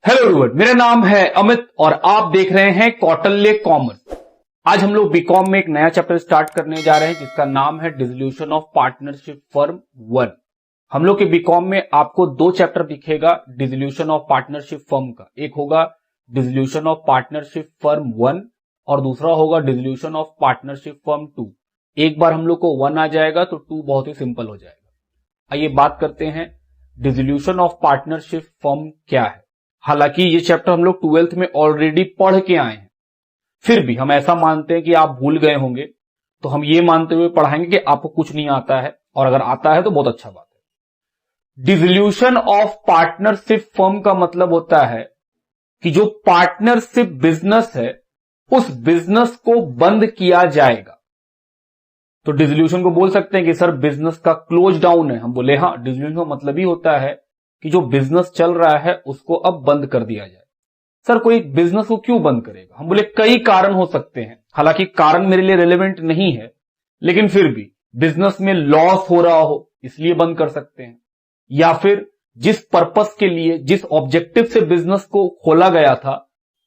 Hello everyone, मेरा नाम है अमित और आप देख रहे हैं कौटिल्य कॉमर्स। आज हम लोग बीकॉम में एक नया चैप्टर स्टार्ट करने जा रहे हैं जिसका नाम है डिसोल्यूशन ऑफ पार्टनरशिप फर्म 1। हम लोग के बीकॉम में आपको दो चैप्टर दिखेगा डिसोल्यूशन ऑफ पार्टनरशिप फर्म का। एक होगा डिसोल्यूशन ऑफ पार्टनरशिप फर्म 1 और दूसरा होगा डिसोल्यूशन ऑफ पार्टनरशिप फर्म 2। एक बार हम लोग को 1 आ जाएगा तो 2 बहुत ही सिंपल हो जाएगा। आइए बात करते हैं डिसोल्यूशन ऑफ पार्टनरशिप फर्म क्या है। हालांकि ये चैप्टर हम लोग 12th में ऑलरेडी पढ़ के आए हैं, फिर भी हम ऐसा मानते हैं कि आप भूल गए होंगे, तो हम ये मानते हुए पढ़ाएंगे कि आपको कुछ नहीं आता है, और अगर आता है तो बहुत अच्छा बात है। डिसोल्यूशन ऑफ पार्टनरशिप फर्म का मतलब होता है कि जो पार्टनरशिप बिजनेस है उस बिजनेस को बंद किया जाएगा। तो डिसोल्यूशन को बोल सकते हैं कि सर बिजनेस का क्लोज डाउन है। हम बोले हाँ, डिसोल्यूशन का मतलब ही होता है कि जो बिजनेस चल रहा है उसको अब बंद कर दिया जाए। सर कोई बिजनेस को क्यों बंद करेगा? हम बोले कई कारण हो सकते हैं। हालांकि कारण मेरे लिए रेलेवेंट नहीं है, लेकिन फिर भी बिजनेस में लॉस हो रहा हो इसलिए बंद कर सकते हैं, या फिर जिस पर्पस के लिए, जिस ऑब्जेक्टिव से बिजनेस को खोला गया था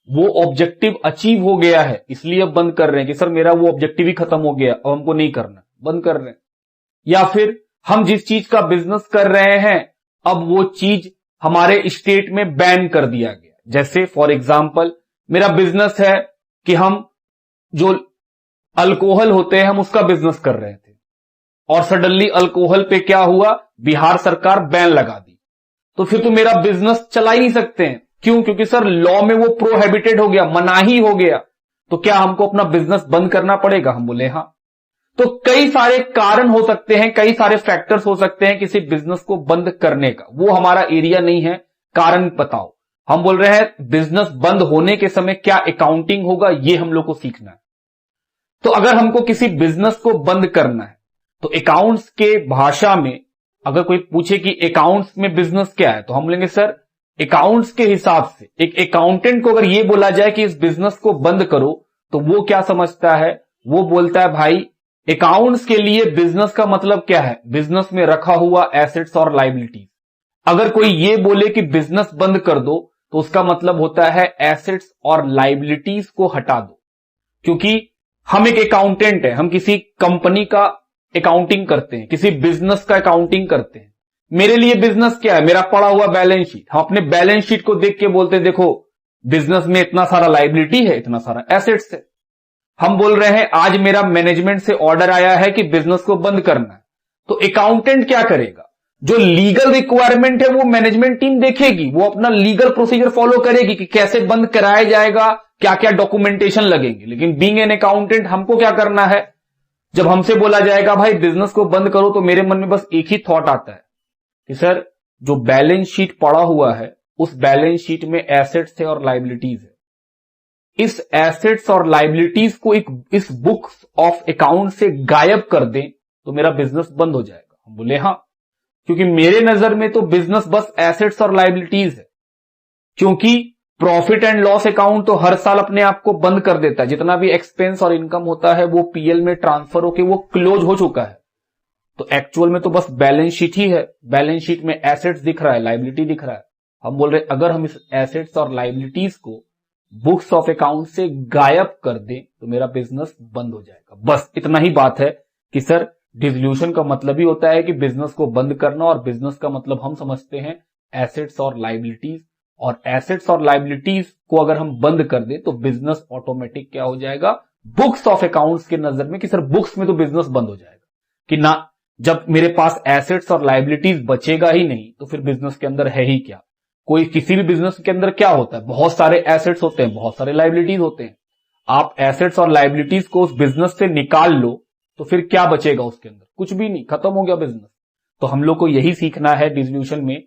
वो ऑब्जेक्टिव अचीव हो गया है इसलिए अब बंद कर रहे हैं कि सर मेरा वो ऑब्जेक्टिव ही खत्म हो गया, अब हमको नहीं करना, बंद कर रहे हैं। या फिर हम जिस चीज का बिजनेस कर रहे हैं अब वो चीज हमारे स्टेट में बैन कर दिया गया। जैसे फॉर एग्जांपल मेरा बिजनेस है कि हम जो अल्कोहल होते हैं हम उसका बिजनेस कर रहे थे, और सडनली अल्कोहल पे क्या हुआ, बिहार सरकार बैन लगा दी, तो फिर तो मेरा बिजनेस चला ही नहीं सकते हैं। क्यों? क्योंकि सर लॉ में वो प्रोहिबिटेड हो गया, मनाही हो गया। तो क्या हमको अपना बिजनेस बंद करना पड़ेगा? हम बोले हाँ। तो कई सारे कारण हो सकते हैं, कई सारे फैक्टर्स हो सकते हैं किसी बिजनेस को बंद करने का। वो हमारा एरिया नहीं है, कारण बताओ। हम बोल रहे हैं बिजनेस बंद होने के समय क्या अकाउंटिंग होगा, ये हम लोग को सीखना है। तो अगर हमको किसी बिजनेस को बंद करना है तो अकाउंट्स के भाषा में अगर कोई पूछे कि अकाउंट्स में बिजनेस क्या है, तो हम बोलेंगे सर अकाउंट्स के हिसाब से एक अकाउंटेंट को अगर ये बोला जाए कि इस बिजनेस को बंद करो तो वो क्या समझता है? वो बोलता है भाई अकाउंट्स के लिए बिजनेस का मतलब क्या है, बिजनेस में रखा हुआ एसेट्स और लायबिलिटीज। अगर कोई ये बोले कि बिजनेस बंद कर दो तो उसका मतलब होता है एसेट्स और लायबिलिटीज को हटा दो। क्योंकि हम एक अकाउंटेंट है, हम किसी कंपनी का अकाउंटिंग करते हैं, किसी बिजनेस का अकाउंटिंग करते हैं। मेरे लिए बिजनेस क्या है? मेरा पड़ा हुआ बैलेंस शीट। हम अपने बैलेंस शीट को देख के बोलते हैं देखो बिजनेस में इतना सारा लायबिलिटी है, इतना सारा एसेट्स है। हम बोल रहे हैं आज मेरा मैनेजमेंट से ऑर्डर आया है कि बिजनेस को बंद करना है, तो अकाउंटेंट क्या करेगा? जो लीगल रिक्वायरमेंट है वो मैनेजमेंट टीम देखेगी, वो अपना लीगल प्रोसीजर फॉलो करेगी कि कैसे बंद कराया जाएगा, क्या क्या डॉक्यूमेंटेशन लगेंगे। लेकिन बीइंग एन अकाउंटेंट हमको क्या करना है? जब हमसे बोला जाएगा भाई बिजनेस को बंद करो तो मेरे मन में बस एक ही थॉट आता है कि सर जो बैलेंस शीट पड़ा हुआ है उस बैलेंस शीट में एसेट्स है और लायबिलिटीज है। इस एसेट्स और लायबिलिटीज को इस बुक्स ऑफ अकाउंट से गायब कर दें तो मेरा बिजनेस बंद हो जाएगा। हम बोले हाँ, क्योंकि मेरे नजर में तो बिजनेस बस एसेट्स और लायबिलिटीज है। क्योंकि प्रॉफिट एंड लॉस अकाउंट तो हर साल अपने आप को बंद कर देता है, जितना भी एक्सपेंस और इनकम होता है वो पीएल में ट्रांसफर होकर वो क्लोज हो चुका है। तो एक्चुअल में तो बस बैलेंस शीट ही है, बैलेंस शीट में एसेट्स दिख रहा है, लायबिलिटी दिख रहा है। हम बोल रहे अगर हम इस एसेट्स और लायबिलिटीज को बुक्स ऑफ अकाउंट से गायब कर दें तो मेरा बिजनेस बंद हो जाएगा। बस इतना ही बात है कि सर डिसोल्यूशन का मतलब ही होता है कि बिजनेस को बंद करना, और बिजनेस का मतलब हम समझते हैं एसेट्स और लायबिलिटीज, और एसेट्स और लायबिलिटीज को अगर हम बंद कर दें तो बिजनेस ऑटोमेटिक क्या हो जाएगा बुक्स ऑफ अकाउंट्स के नजर में, कि सर बुक्स में तो बिजनेस बंद हो जाएगा। कि ना, जब मेरे पास एसेट्स और लायबिलिटीज बचेगा ही नहीं तो फिर बिजनेस के अंदर है ही क्या? कोई किसी भी बिजनेस के अंदर क्या होता है, बहुत सारे एसेट्स होते हैं, बहुत सारे लायबिलिटीज होते हैं। आप एसेट्स और लायबिलिटीज को उस बिजनेस से निकाल लो तो फिर क्या बचेगा उसके अंदर? कुछ भी नहीं, खत्म हो गया बिजनेस। तो हम लोग को यही सीखना है डिसोल्यूशन में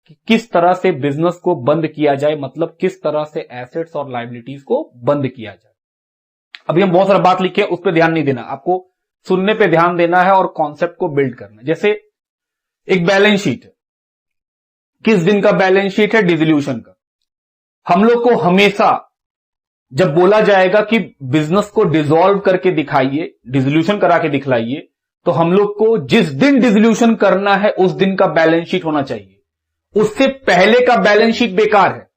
कि किस तरह से बिजनेस को बंद किया जाए, मतलब किस तरह से एसेट्स और लायबिलिटीज को बंद किया जाए। अभी हम बहुत सारा बात लिखे, उस पर ध्यान नहीं देना, आपको सुनने पे ध्यान देना है और कॉन्सेप्ट को बिल्ड करना है। जैसे एक बैलेंस शीट है, किस दिन का बैलेंस शीट है? डिसोल्यूशन का। हम लोग को हमेशा जब बोला जाएगा कि बिजनेस को डिसॉल्व करके दिखाइए, डिसोल्यूशन करा के दिखलाइए, तो हम लोग को जिस दिन डिसोल्यूशन करना है उस दिन का बैलेंस शीट होना चाहिए। उससे पहले का बैलेंस शीट बेकार है।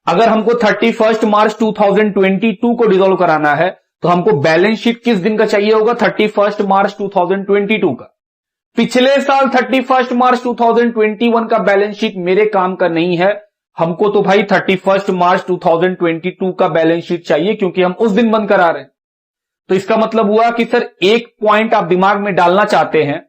अगर हमको 31 मार्च 2022 को डिसॉल्व कराना है तो हमको बैलेंस शीट किस दिन का चाहिए होगा? 31 मार्च 2022 का। पिछले साल 31 मार्च 2021 का बैलेंस शीट मेरे काम का नहीं है, हमको तो भाई 31 मार्च 2022 का बैलेंस शीट चाहिए, क्योंकि हम उस दिन बंद करा रहे हैं। तो इसका मतलब हुआ कि सर एक पॉइंट आप दिमाग में डालना चाहते हैं,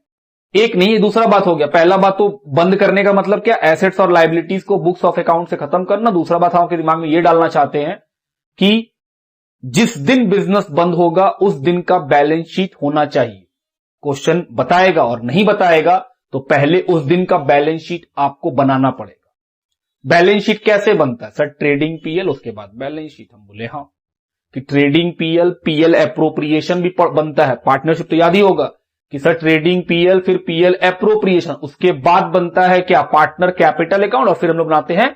एक नहीं, ये दूसरा बात हो गया। पहला बात तो बंद करने का मतलब क्या? एसेट्स और लायबिलिटीज को बुक्स ऑफ अकाउंट से खत्म करना। दूसरा बात आपके दिमाग में ये डालना चाहते हैं कि जिस दिन बिजनेस बंद होगा उस दिन का बैलेंस शीट होना चाहिए। क्वेश्चन बताएगा और नहीं बताएगा तो पहले उस दिन का बैलेंस शीट आपको बनाना पड़ेगा। बैलेंस शीट कैसे बनता है? सर ट्रेडिंग पीएल, उसके बाद बैलेंस शीट। हम बोले हाँ कि ट्रेडिंग पीएल, पीएल एप्रोप्रिएशन भी बनता है। पार्टनरशिप तो याद ही होगा कि सर ट्रेडिंग पीएल, फिर पीएल एप्रोप्रिएशन, उसके बाद बनता है क्या? पार्टनर कैपिटल अकाउंट, और फिर हम लोग बनाते हैं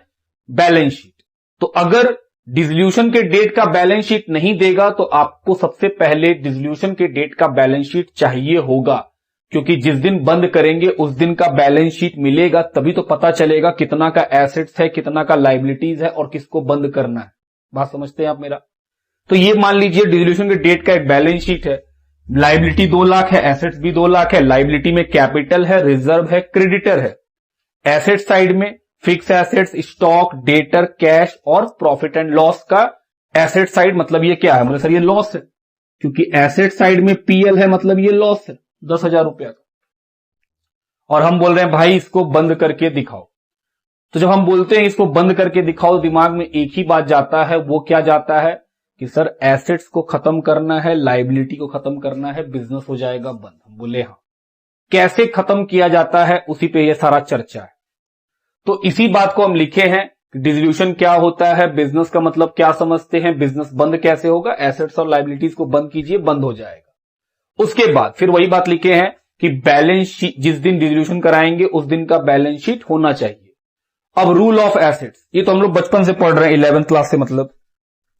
बैलेंस शीट। तो अगर डिसोल्यूशन के डेट का बैलेंस शीट नहीं देगा तो आपको सबसे पहले डिसोल्यूशन के डेट का बैलेंस शीट चाहिए होगा, क्योंकि जिस दिन बंद करेंगे उस दिन का बैलेंस शीट मिलेगा, तभी तो पता चलेगा कितना का एसेट्स है, कितना का लायबिलिटीज है और किसको बंद करना है। बात समझते हैं आप मेरा? तो ये मान लीजिए डिसोल्यूशन के डेट का एक बैलेंस शीट है। लायबिलिटी 2 लाख है, एसेट्स भी 2 लाख है। लायबिलिटी में कैपिटल है, रिजर्व है, क्रेडिटर है। एसेट साइड में fix assets, stock, debtor, cash और प्रॉफिट एंड लॉस का एसेट साइड। मतलब ये क्या है? मतलब सर ये लॉस है, क्योंकि एसेट साइड में पीएल है, मतलब ये लॉस है 10,000 रुपया का। और हम बोल रहे हैं भाई इसको बंद करके दिखाओ। तो जब हम बोलते हैं इसको बंद करके दिखाओ, दिमाग में एक ही बात जाता है। वो क्या जाता है कि सर एसेट्स को खत्म करना है, लायबिलिटी को खत्म करना है, बिजनेस हो जाएगा बंद। हम बोले हाँ। कैसे खत्म किया जाता है उसी पे ये सारा चर्चा है। तो इसी बात को हम लिखे हैं कि डिसोल्यूशन क्या होता है, बिजनेस का मतलब क्या समझते हैं, बिजनेस बंद कैसे होगा, एसेट्स और लायबिलिटीज को बंद कीजिए, बंद हो जाएगा। उसके बाद फिर वही बात लिखे हैं कि बैलेंस शीट जिस दिन डिसोल्यूशन कराएंगे उस दिन का बैलेंस शीट होना चाहिए। अब रूल ऑफ एसेट्स, ये तो हम लोग बचपन से पढ़ रहे हैं 11th क्लास से। मतलब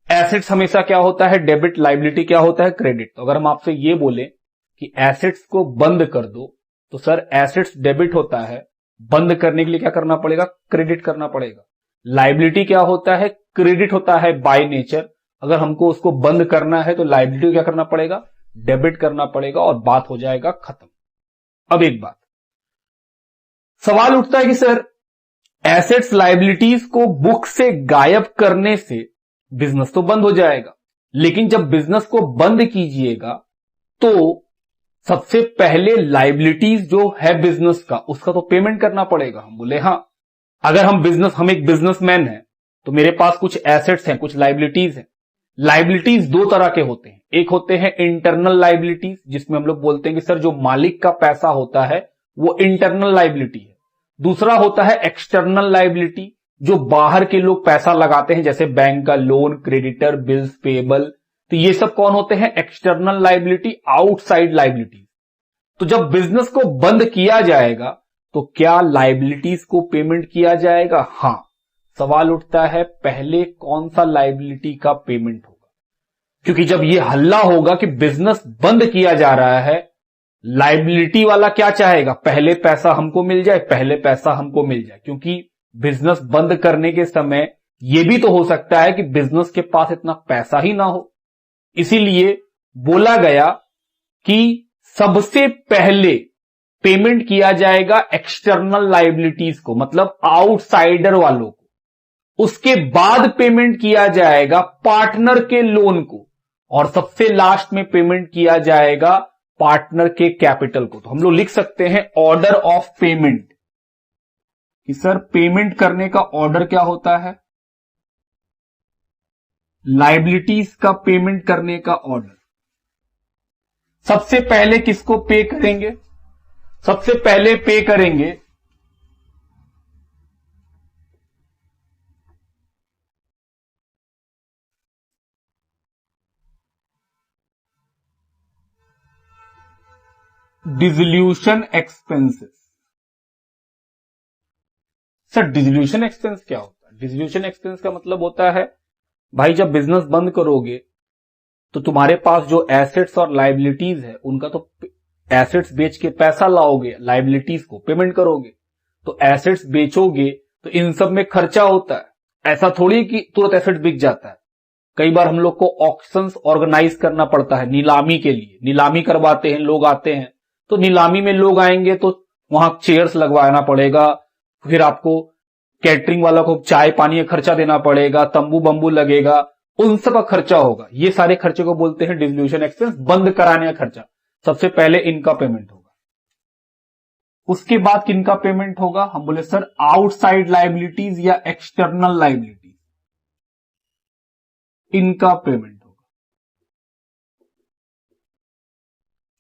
एसेट्स हमेशा क्या होता है? डेबिट। लायबिलिटी क्या होता है? क्रेडिट। तो अगर हम आपसे ये बोले कि एसेट्स को बंद कर दो, तो सर एसेट्स डेबिट होता है, बंद करने के लिए क्या करना पड़ेगा? क्रेडिट करना पड़ेगा। लायबिलिटी क्या होता है? क्रेडिट होता है बाय नेचर। अगर हमको उसको बंद करना है तो लायबिलिटी को क्या करना पड़ेगा? डेबिट करना पड़ेगा और बात हो जाएगा खत्म। अब एक बात सवाल उठता है कि सर एसेट्स लायबिलिटीज को बुक से गायब करने से बिजनेस तो बंद हो जाएगा, लेकिन जब बिजनेस को बंद कीजिएगा तो सबसे पहले लायबिलिटीज जो है बिजनेस का, उसका तो पेमेंट करना पड़ेगा। हम बोले हाँ। अगर हम एक बिजनेसमैन हैं तो मेरे पास कुछ एसेट्स हैं, कुछ लायबिलिटीज हैं। लायबिलिटीज 2 तरह के होते हैं। एक होते हैं इंटरनल लायबिलिटीज, जिसमें हम लोग बोलते हैं कि सर जो मालिक का पैसा होता है वो इंटरनल लायबिलिटी है। दूसरा होता है एक्सटर्नल लायबिलिटी, जो बाहर के लोग पैसा लगाते हैं, जैसे बैंक का लोन, क्रेडिटर, बिल्स पेएबल। तो ये सब कौन होते हैं? External liability, outside liability. तो जब बिजनेस को बंद किया जाएगा तो क्या लायबिलिटीज को पेमेंट किया जाएगा? हां। सवाल उठता है पहले कौन सा लायबिलिटी का पेमेंट होगा, क्योंकि जब ये हल्ला होगा कि बिजनेस बंद किया जा रहा है, लायबिलिटी वाला क्या चाहेगा? पहले पैसा हमको मिल जाए, पहले पैसा हमको मिल जाए। क्योंकि बिजनेस बंद करने के समय यह भी तो हो सकता है कि बिजनेस के पास इतना पैसा ही ना हो। इसीलिए बोला गया कि सबसे पहले पेमेंट किया जाएगा एक्सटर्नल लायबिलिटीज को, मतलब आउटसाइडर वालों को। उसके बाद पेमेंट किया जाएगा पार्टनर के लोन को, और सबसे लास्ट में पेमेंट किया जाएगा पार्टनर के कैपिटल को। तो हम लोग लिख सकते हैं ऑर्डर ऑफ पेमेंट, कि सर पेमेंट करने का ऑर्डर क्या होता है? लायबिलिटीज का पेमेंट करने का ऑर्डर। सबसे पहले किसको पे करेंगे? सबसे पहले पे करेंगे dissolution expenses. Sir dissolution expense क्या होता है? डिसोल्यूशन एक्सपेंस का मतलब होता है भाई जब बिजनेस बंद करोगे तो तुम्हारे पास जो एसेट्स और लायबिलिटीज है उनका तो एसेट्स बेच के पैसा लाओगे, लायबिलिटीज को पेमेंट करोगे। तो एसेट्स बेचोगे तो इन सब में खर्चा होता है, ऐसा थोड़ी कि तुरंत एसेट बिक जाता है। कई बार हम लोग को ऑक्शंस ऑर्गेनाइज करना पड़ता है नीलामी के लिए, नीलामी करवाते हैं, लोग आते हैं, तो नीलामी में लोग आएंगे तो वहां चेयर्स लगवाना पड़ेगा, फिर आपको कैटरिंग वाला को चाय पानी का खर्चा देना पड़ेगा, तंबू बंबू लगेगा, उन सब का खर्चा होगा। ये सारे खर्चे को बोलते हैं डिसोल्यूशन एक्सपेंस, बंद कराने का खर्चा। सबसे पहले इनका पेमेंट होगा। उसके बाद किनका पेमेंट होगा? हम बोले सर आउटसाइड लायबिलिटीज या एक्सटर्नल लायबिलिटीज, इनका पेमेंट होगा।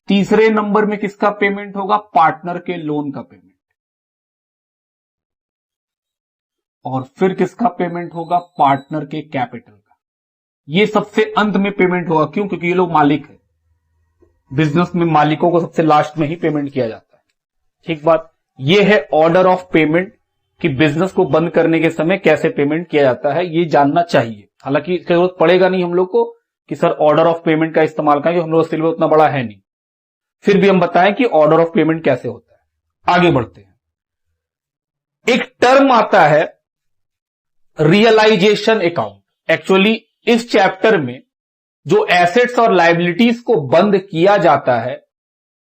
तीसरे नंबर में किसका पेमेंट होगा? पार्टनर के लोन का पेमेंट। और फिर किसका पेमेंट होगा? पार्टनर के कैपिटल का। ये सबसे अंत में पेमेंट होगा। क्यों? क्योंकि ये लोग मालिक है। बिजनेस में मालिकों को सबसे लास्ट में ही पेमेंट किया जाता है। ठीक बात। ये है ऑर्डर ऑफ पेमेंट कि बिजनेस को बंद करने के समय कैसे पेमेंट किया जाता है, ये जानना चाहिए। हालांकि इसकी जरूरत पड़ेगा नहीं हम लोग को कि सर ऑर्डर ऑफ पेमेंट का इस्तेमाल करें, हम लोग सिलेबस उतना बड़ा है नहीं, फिर भी हम बताएं कि ऑर्डर ऑफ पेमेंट कैसे होता है। आगे बढ़ते हैं। एक टर्म आता है रियलाइजेशन अकाउंट। एक्चुअली इस चैप्टर में जो एसेट्स और लायबिलिटीज को बंद किया जाता है,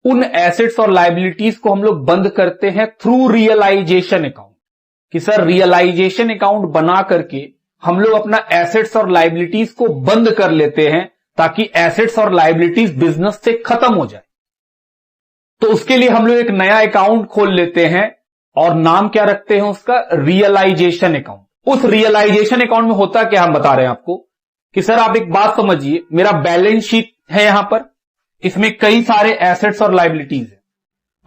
उन एसेट्स और लायबिलिटीज को हम लोग बंद करते हैं थ्रू रियलाइजेशन अकाउंट। कि सर रियलाइजेशन अकाउंट बना करके हम लोग अपना एसेट्स और लायबिलिटीज को बंद कर लेते हैं, ताकि एसेट्स और लायबिलिटीज बिजनेस से खत्म हो जाए। तो उसके लिए हम लोग एक नया अकाउंट खोल लेते हैं और नाम क्या रखते हैं उसका? Realisation account. उस रियलाइजेशन अकाउंट में होता क्या, हम बता रहे हैं आपको कि सर आप एक बात समझिए, मेरा बैलेंस शीट है यहां पर, इसमें कई सारे एसेट्स और लायबिलिटीज हैं।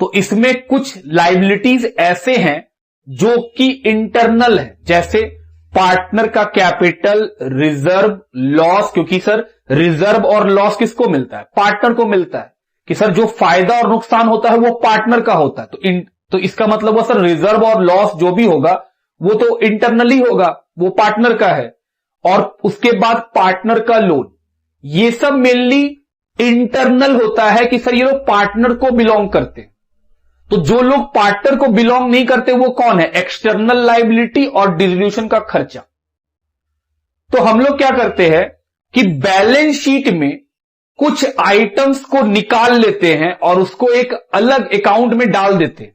तो इसमें कुछ लायबिलिटीज ऐसे हैं जो कि इंटरनल है, जैसे पार्टनर का कैपिटल, रिजर्व, लॉस। क्योंकि सर रिजर्व और लॉस किसको मिलता है? पार्टनर को मिलता है। कि सर जो फायदा और नुकसान होता है वो पार्टनर का होता है। तो इसका मतलब हुआ सर रिजर्व और लॉस जो भी होगा वो तो इंटरनली होगा, वो पार्टनर का है। और उसके बाद पार्टनर का लोन, ये सब मेनली इंटरनल होता है कि सर ये लोग पार्टनर को बिलोंग करते हैं। तो जो लोग पार्टनर को बिलोंग नहीं करते वो कौन है? एक्सटर्नल लायबिलिटी और डिसोल्यूशन का खर्चा। तो हम लोग क्या करते हैं कि बैलेंस शीट में कुछ आइटम्स को निकाल लेते हैं और उसको एक अलग अकाउंट में डाल देते हैं।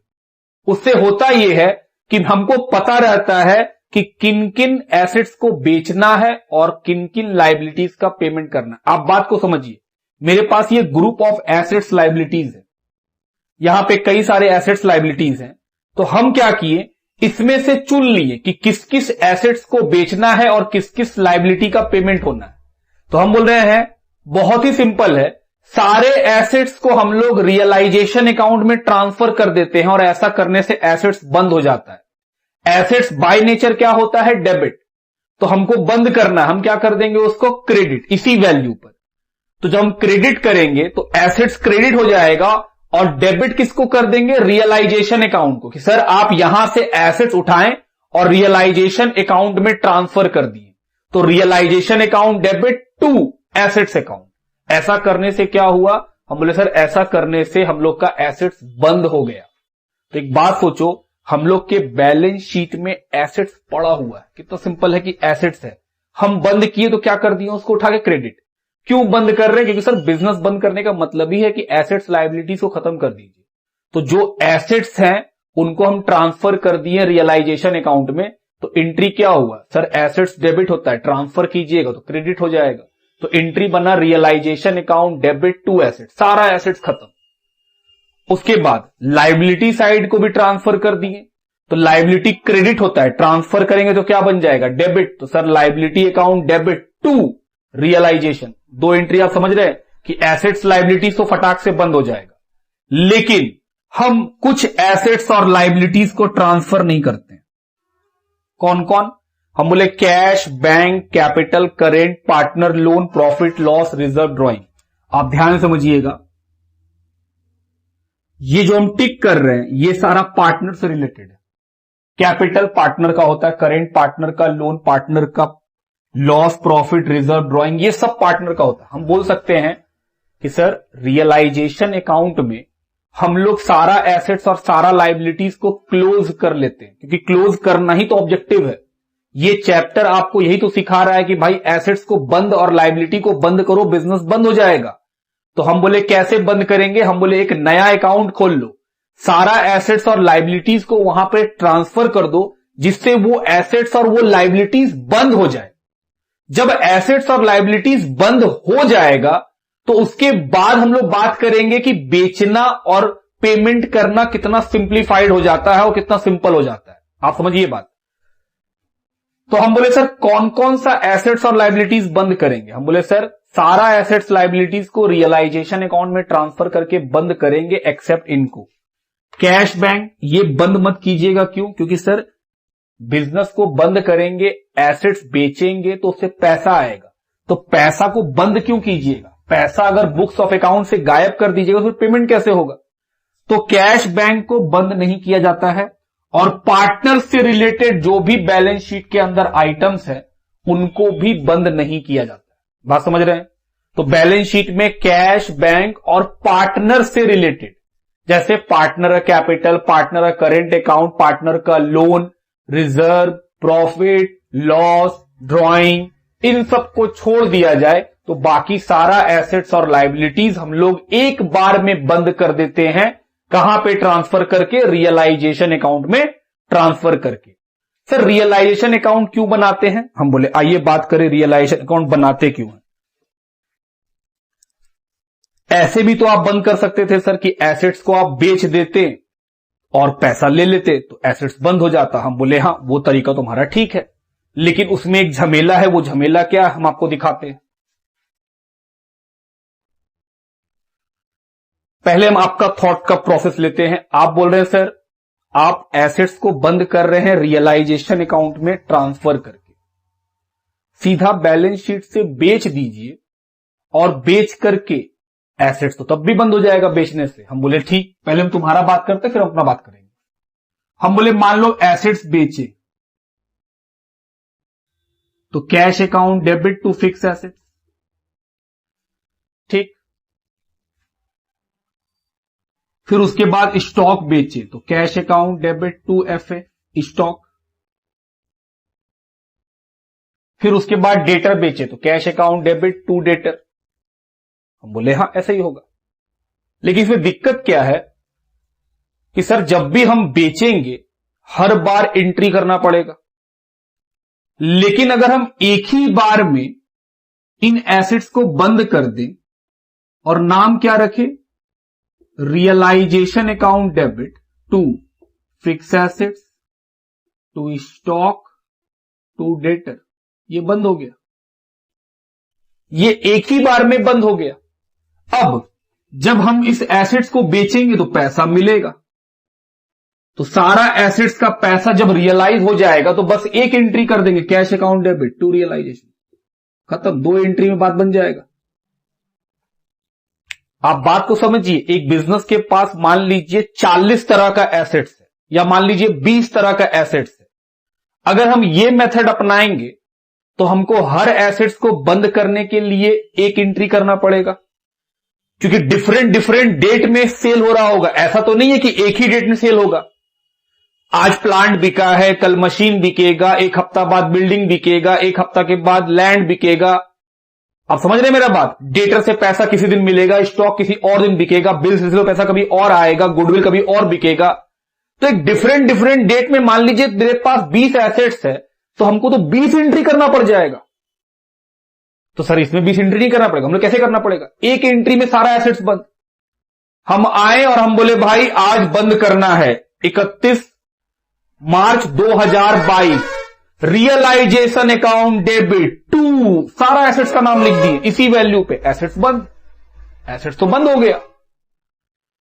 उससे होता यह है कि हमको पता रहता है कि किन किन एसेट्स को बेचना है और किन किन लायबिलिटीज का पेमेंट करना है। आप बात को समझिए, मेरे पास ये ग्रुप ऑफ एसेट्स लायबिलिटीज है, यहां पे कई सारे एसेट्स लायबिलिटीज हैं। तो हम क्या किए, इसमें से चुन लिए कि किस किस एसेट्स को बेचना है और किस किस लायबिलिटी का पेमेंट होना है। तो हम बोल रहे हैं बहुत ही सिंपल है, सारे एसेट्स को हम लोग रियलाइजेशन अकाउंट में ट्रांसफर कर देते हैं और ऐसा करने से एसेट्स बंद हो जाता है। एसेट्स बाय नेचर क्या होता है? डेबिट। तो हमको बंद करना, हम क्या कर देंगे उसको? क्रेडिट, इसी वैल्यू पर। तो जब हम क्रेडिट करेंगे तो एसेट्स क्रेडिट हो जाएगा और डेबिट किसको कर देंगे? रियलाइजेशन अकाउंट को। कि सर आप यहां से एसेट्स उठाएं और रियलाइजेशन अकाउंट में ट्रांसफर कर दिए। तो realisation account debit to assets account. ऐसा करने से क्या हुआ? हम बोले सर ऐसा करने से हम लोग का एसेट्स बंद हो गया। तो एक बात सोचो, हम लोग के बैलेंस शीट में एसेट्स पड़ा हुआ है, कितना सिंपल है कि एसेट्स है, हम बंद किए तो क्या कर दिए? उसको उठा के क्रेडिट। क्यों बंद कर रहे हैं? क्योंकि सर बिजनेस बंद करने का मतलब ही है कि एसेट्स लायबिलिटीज को खत्म कर दीजिए। तो जो एसेट्स हैं उनको हम ट्रांसफर कर दिए रियलाइजेशन अकाउंट में। तो एंट्री क्या हुआ? सर एसेट्स डेबिट होता है, ट्रांसफर कीजिएगा तो क्रेडिट हो जाएगा। तो एंट्री बना realisation account debit to asset, सारा एसेट्स खत्म। उसके बाद लायबिलिटी साइड को भी ट्रांसफर कर दिए। तो लायबिलिटी क्रेडिट होता है, ट्रांसफर करेंगे तो क्या बन जाएगा? डेबिट। तो sir liability account debit to realisation. दो एंट्री आप समझ रहे हैं कि एसेट्स लायबिलिटीज तो फटाक से बंद हो जाएगा। लेकिन हम कुछ एसेट्स और लायबिलिटीज को ट्रांसफर नहीं करते। कौन कौन? हम बोले cash, bank, capital, current, partner loan, profit loss, reserve, drawing. आप ध्यान से समझिएगा, ये जो हम टिक कर रहे हैं ये सारा पार्टनर से रिलेटेड है। कैपिटल पार्टनर का होता है, करेंट पार्टनर का, लोन पार्टनर का, लॉस, प्रॉफिट, रिजर्व, ड्रॉइंग, ये सब पार्टनर का होता है। हम बोल सकते हैं कि सर रियलाइजेशन अकाउंट में हम लोग सारा एसेट्स और सारा लायबिलिटीज को क्लोज कर लेते हैं, क्योंकि क्लोज करना ही तो ऑब्जेक्टिव है ये चैप्टर आपको यही तो सिखा रहा है कि भाई एसेट्स को बंद और लायबिलिटी को बंद करो, बिजनेस बंद हो जाएगा। तो हम बोले कैसे बंद करेंगे? हम बोले एक नया अकाउंट खोल लो, सारा एसेट्स और लायबिलिटीज को वहां पे ट्रांसफर कर दो, जिससे वो एसेट्स और वो लायबिलिटीज बंद हो जाए। जब एसेट्स और लायबिलिटीज बंद हो जाएगा तो उसके बाद हम लोग बात करेंगे कि बेचना और पेमेंट करना कितना सिंप्लीफाइड हो जाता है और कितना सिंपल हो जाता है। आप समझिए बात। तो हम बोले सर कौन कौन सा एसेट्स और लायबिलिटीज बंद करेंगे? हम बोले सर सारा एसेट्स लायबिलिटीज को रियलाइजेशन अकाउंट में ट्रांसफर करके बंद करेंगे, एक्सेप्ट इनको। कैश बैंक ये बंद मत कीजिएगा। क्यों? क्योंकि सर बिजनेस को बंद करेंगे, एसेट्स बेचेंगे तो उससे पैसा आएगा, तो पैसा को बंद क्यों कीजिएगा? पैसा अगर बुक्स ऑफ अकाउंट से गायब कर दीजिएगा तो पेमेंट कैसे होगा? तो कैश बैंक को बंद नहीं किया जाता है। और पार्टनर से रिलेटेड जो भी बैलेंस शीट के अंदर आइटम्स है उनको भी बंद नहीं किया जाता है। बात समझ रहे हैं? तो बैलेंस शीट में कैश बैंक और पार्टनर से रिलेटेड, जैसे partner capital, partner current account, partner का loan, reserve, profit, loss, drawing, इन सब को छोड़ दिया जाए तो बाकी सारा एसेट्स और लायबिलिटीज हम लोग एक बार में बंद कर देते हैं। कहां पे ट्रांसफर करके? रियलाइजेशन अकाउंट में ट्रांसफर करके। सर रियलाइजेशन अकाउंट क्यों बनाते हैं? हम बोले आइए बात करें रियलाइजेशन अकाउंट बनाते क्यों हैं। ऐसे भी तो आप बंद कर सकते थे सर कि एसेट्स को आप बेच देते और पैसा ले लेते तो एसेट्स बंद हो जाता। हम बोले हां वो तरीका तुम्हारा ठीक है, लेकिन उसमें एक झमेला है। वो झमेला क्या है हम आपको दिखाते हैं। पहले हम आपका थॉट का प्रोसेस लेते हैं। आप बोल रहे हैं सर आप एसेट्स को बंद कर रहे हैं रियलाइजेशन अकाउंट में ट्रांसफर करके, सीधा बैलेंस शीट से बेच दीजिए और बेच करके एसेट्स तो तब भी बंद हो जाएगा बेचने से। हम बोले ठीक, पहले हम तुम्हारा बात करते फिर हम अपना बात करेंगे। हम बोले मान लो एसेट्स बेचे तो cash account debit to fix assets, ठीक। फिर उसके बाद स्टॉक बेचे तो cash account debit to FA stock. फिर उसके बाद डेटर बेचे तो cash account debit to debtor. हम बोले हां ऐसा ही होगा, लेकिन इसमें दिक्कत क्या है कि सर जब भी हम बेचेंगे हर बार एंट्री करना पड़ेगा। लेकिन अगर हम एक ही बार में इन एसेट्स को बंद कर दें और नाम क्या रखें? Realisation account debit to fix assets to stock to debtor, ये बंद हो गया। ये एक ही बार में बंद हो गया। अब जब हम इस एसेट्स को बेचेंगे तो पैसा मिलेगा, तो सारा एसेट्स का पैसा जब रियलाइज हो जाएगा तो बस एक एंट्री कर देंगे cash account debit to realisation, खत्म। 2 एंट्री में बात बन जाएगा। आप बात को समझिए। एक बिजनेस के पास मान लीजिए 40 तरह का एसेट्स है या मान लीजिए 20 तरह का एसेट्स है। अगर हम ये मेथड अपनाएंगे तो हमको हर एसेट्स को बंद करने के लिए एक एंट्री करना पड़ेगा, क्योंकि डिफरेंट डेट में सेल हो रहा होगा। ऐसा तो नहीं है कि एक ही डेट में सेल होगा। आज प्लांट बिका है, कल मशीन बिकेगा, एक हफ्ता बाद बिल्डिंग बिकेगा, एक हफ्ता के बाद लैंड बिकेगा। आप समझ रहे हैं मेरा बात? डेटर से पैसा किसी दिन मिलेगा, स्टॉक किसी और दिन बिकेगा, बिल से पैसा कभी और आएगा, गुडविल कभी और बिकेगा। तो एक डिफरेंट डेट में मान लीजिए मेरे पास 20 एसेट्स है तो हमको तो 20 एंट्री करना पड़ जाएगा। तो सर इसमें 20 एंट्री नहीं करना पड़ेगा। हम लोग कैसे करना पड़ेगा? एक एंट्री में सारा एसेट्स बंद। हम आए और हम बोले भाई आज बंद करना है 31 मार्च 2022, रियलाइजेशन अकाउंट डेबिट टू, सारा एसेट्स का नाम लिख दिए इसी वैल्यू पे, एसेट्स बंद। एसेट्स तो बंद हो गया।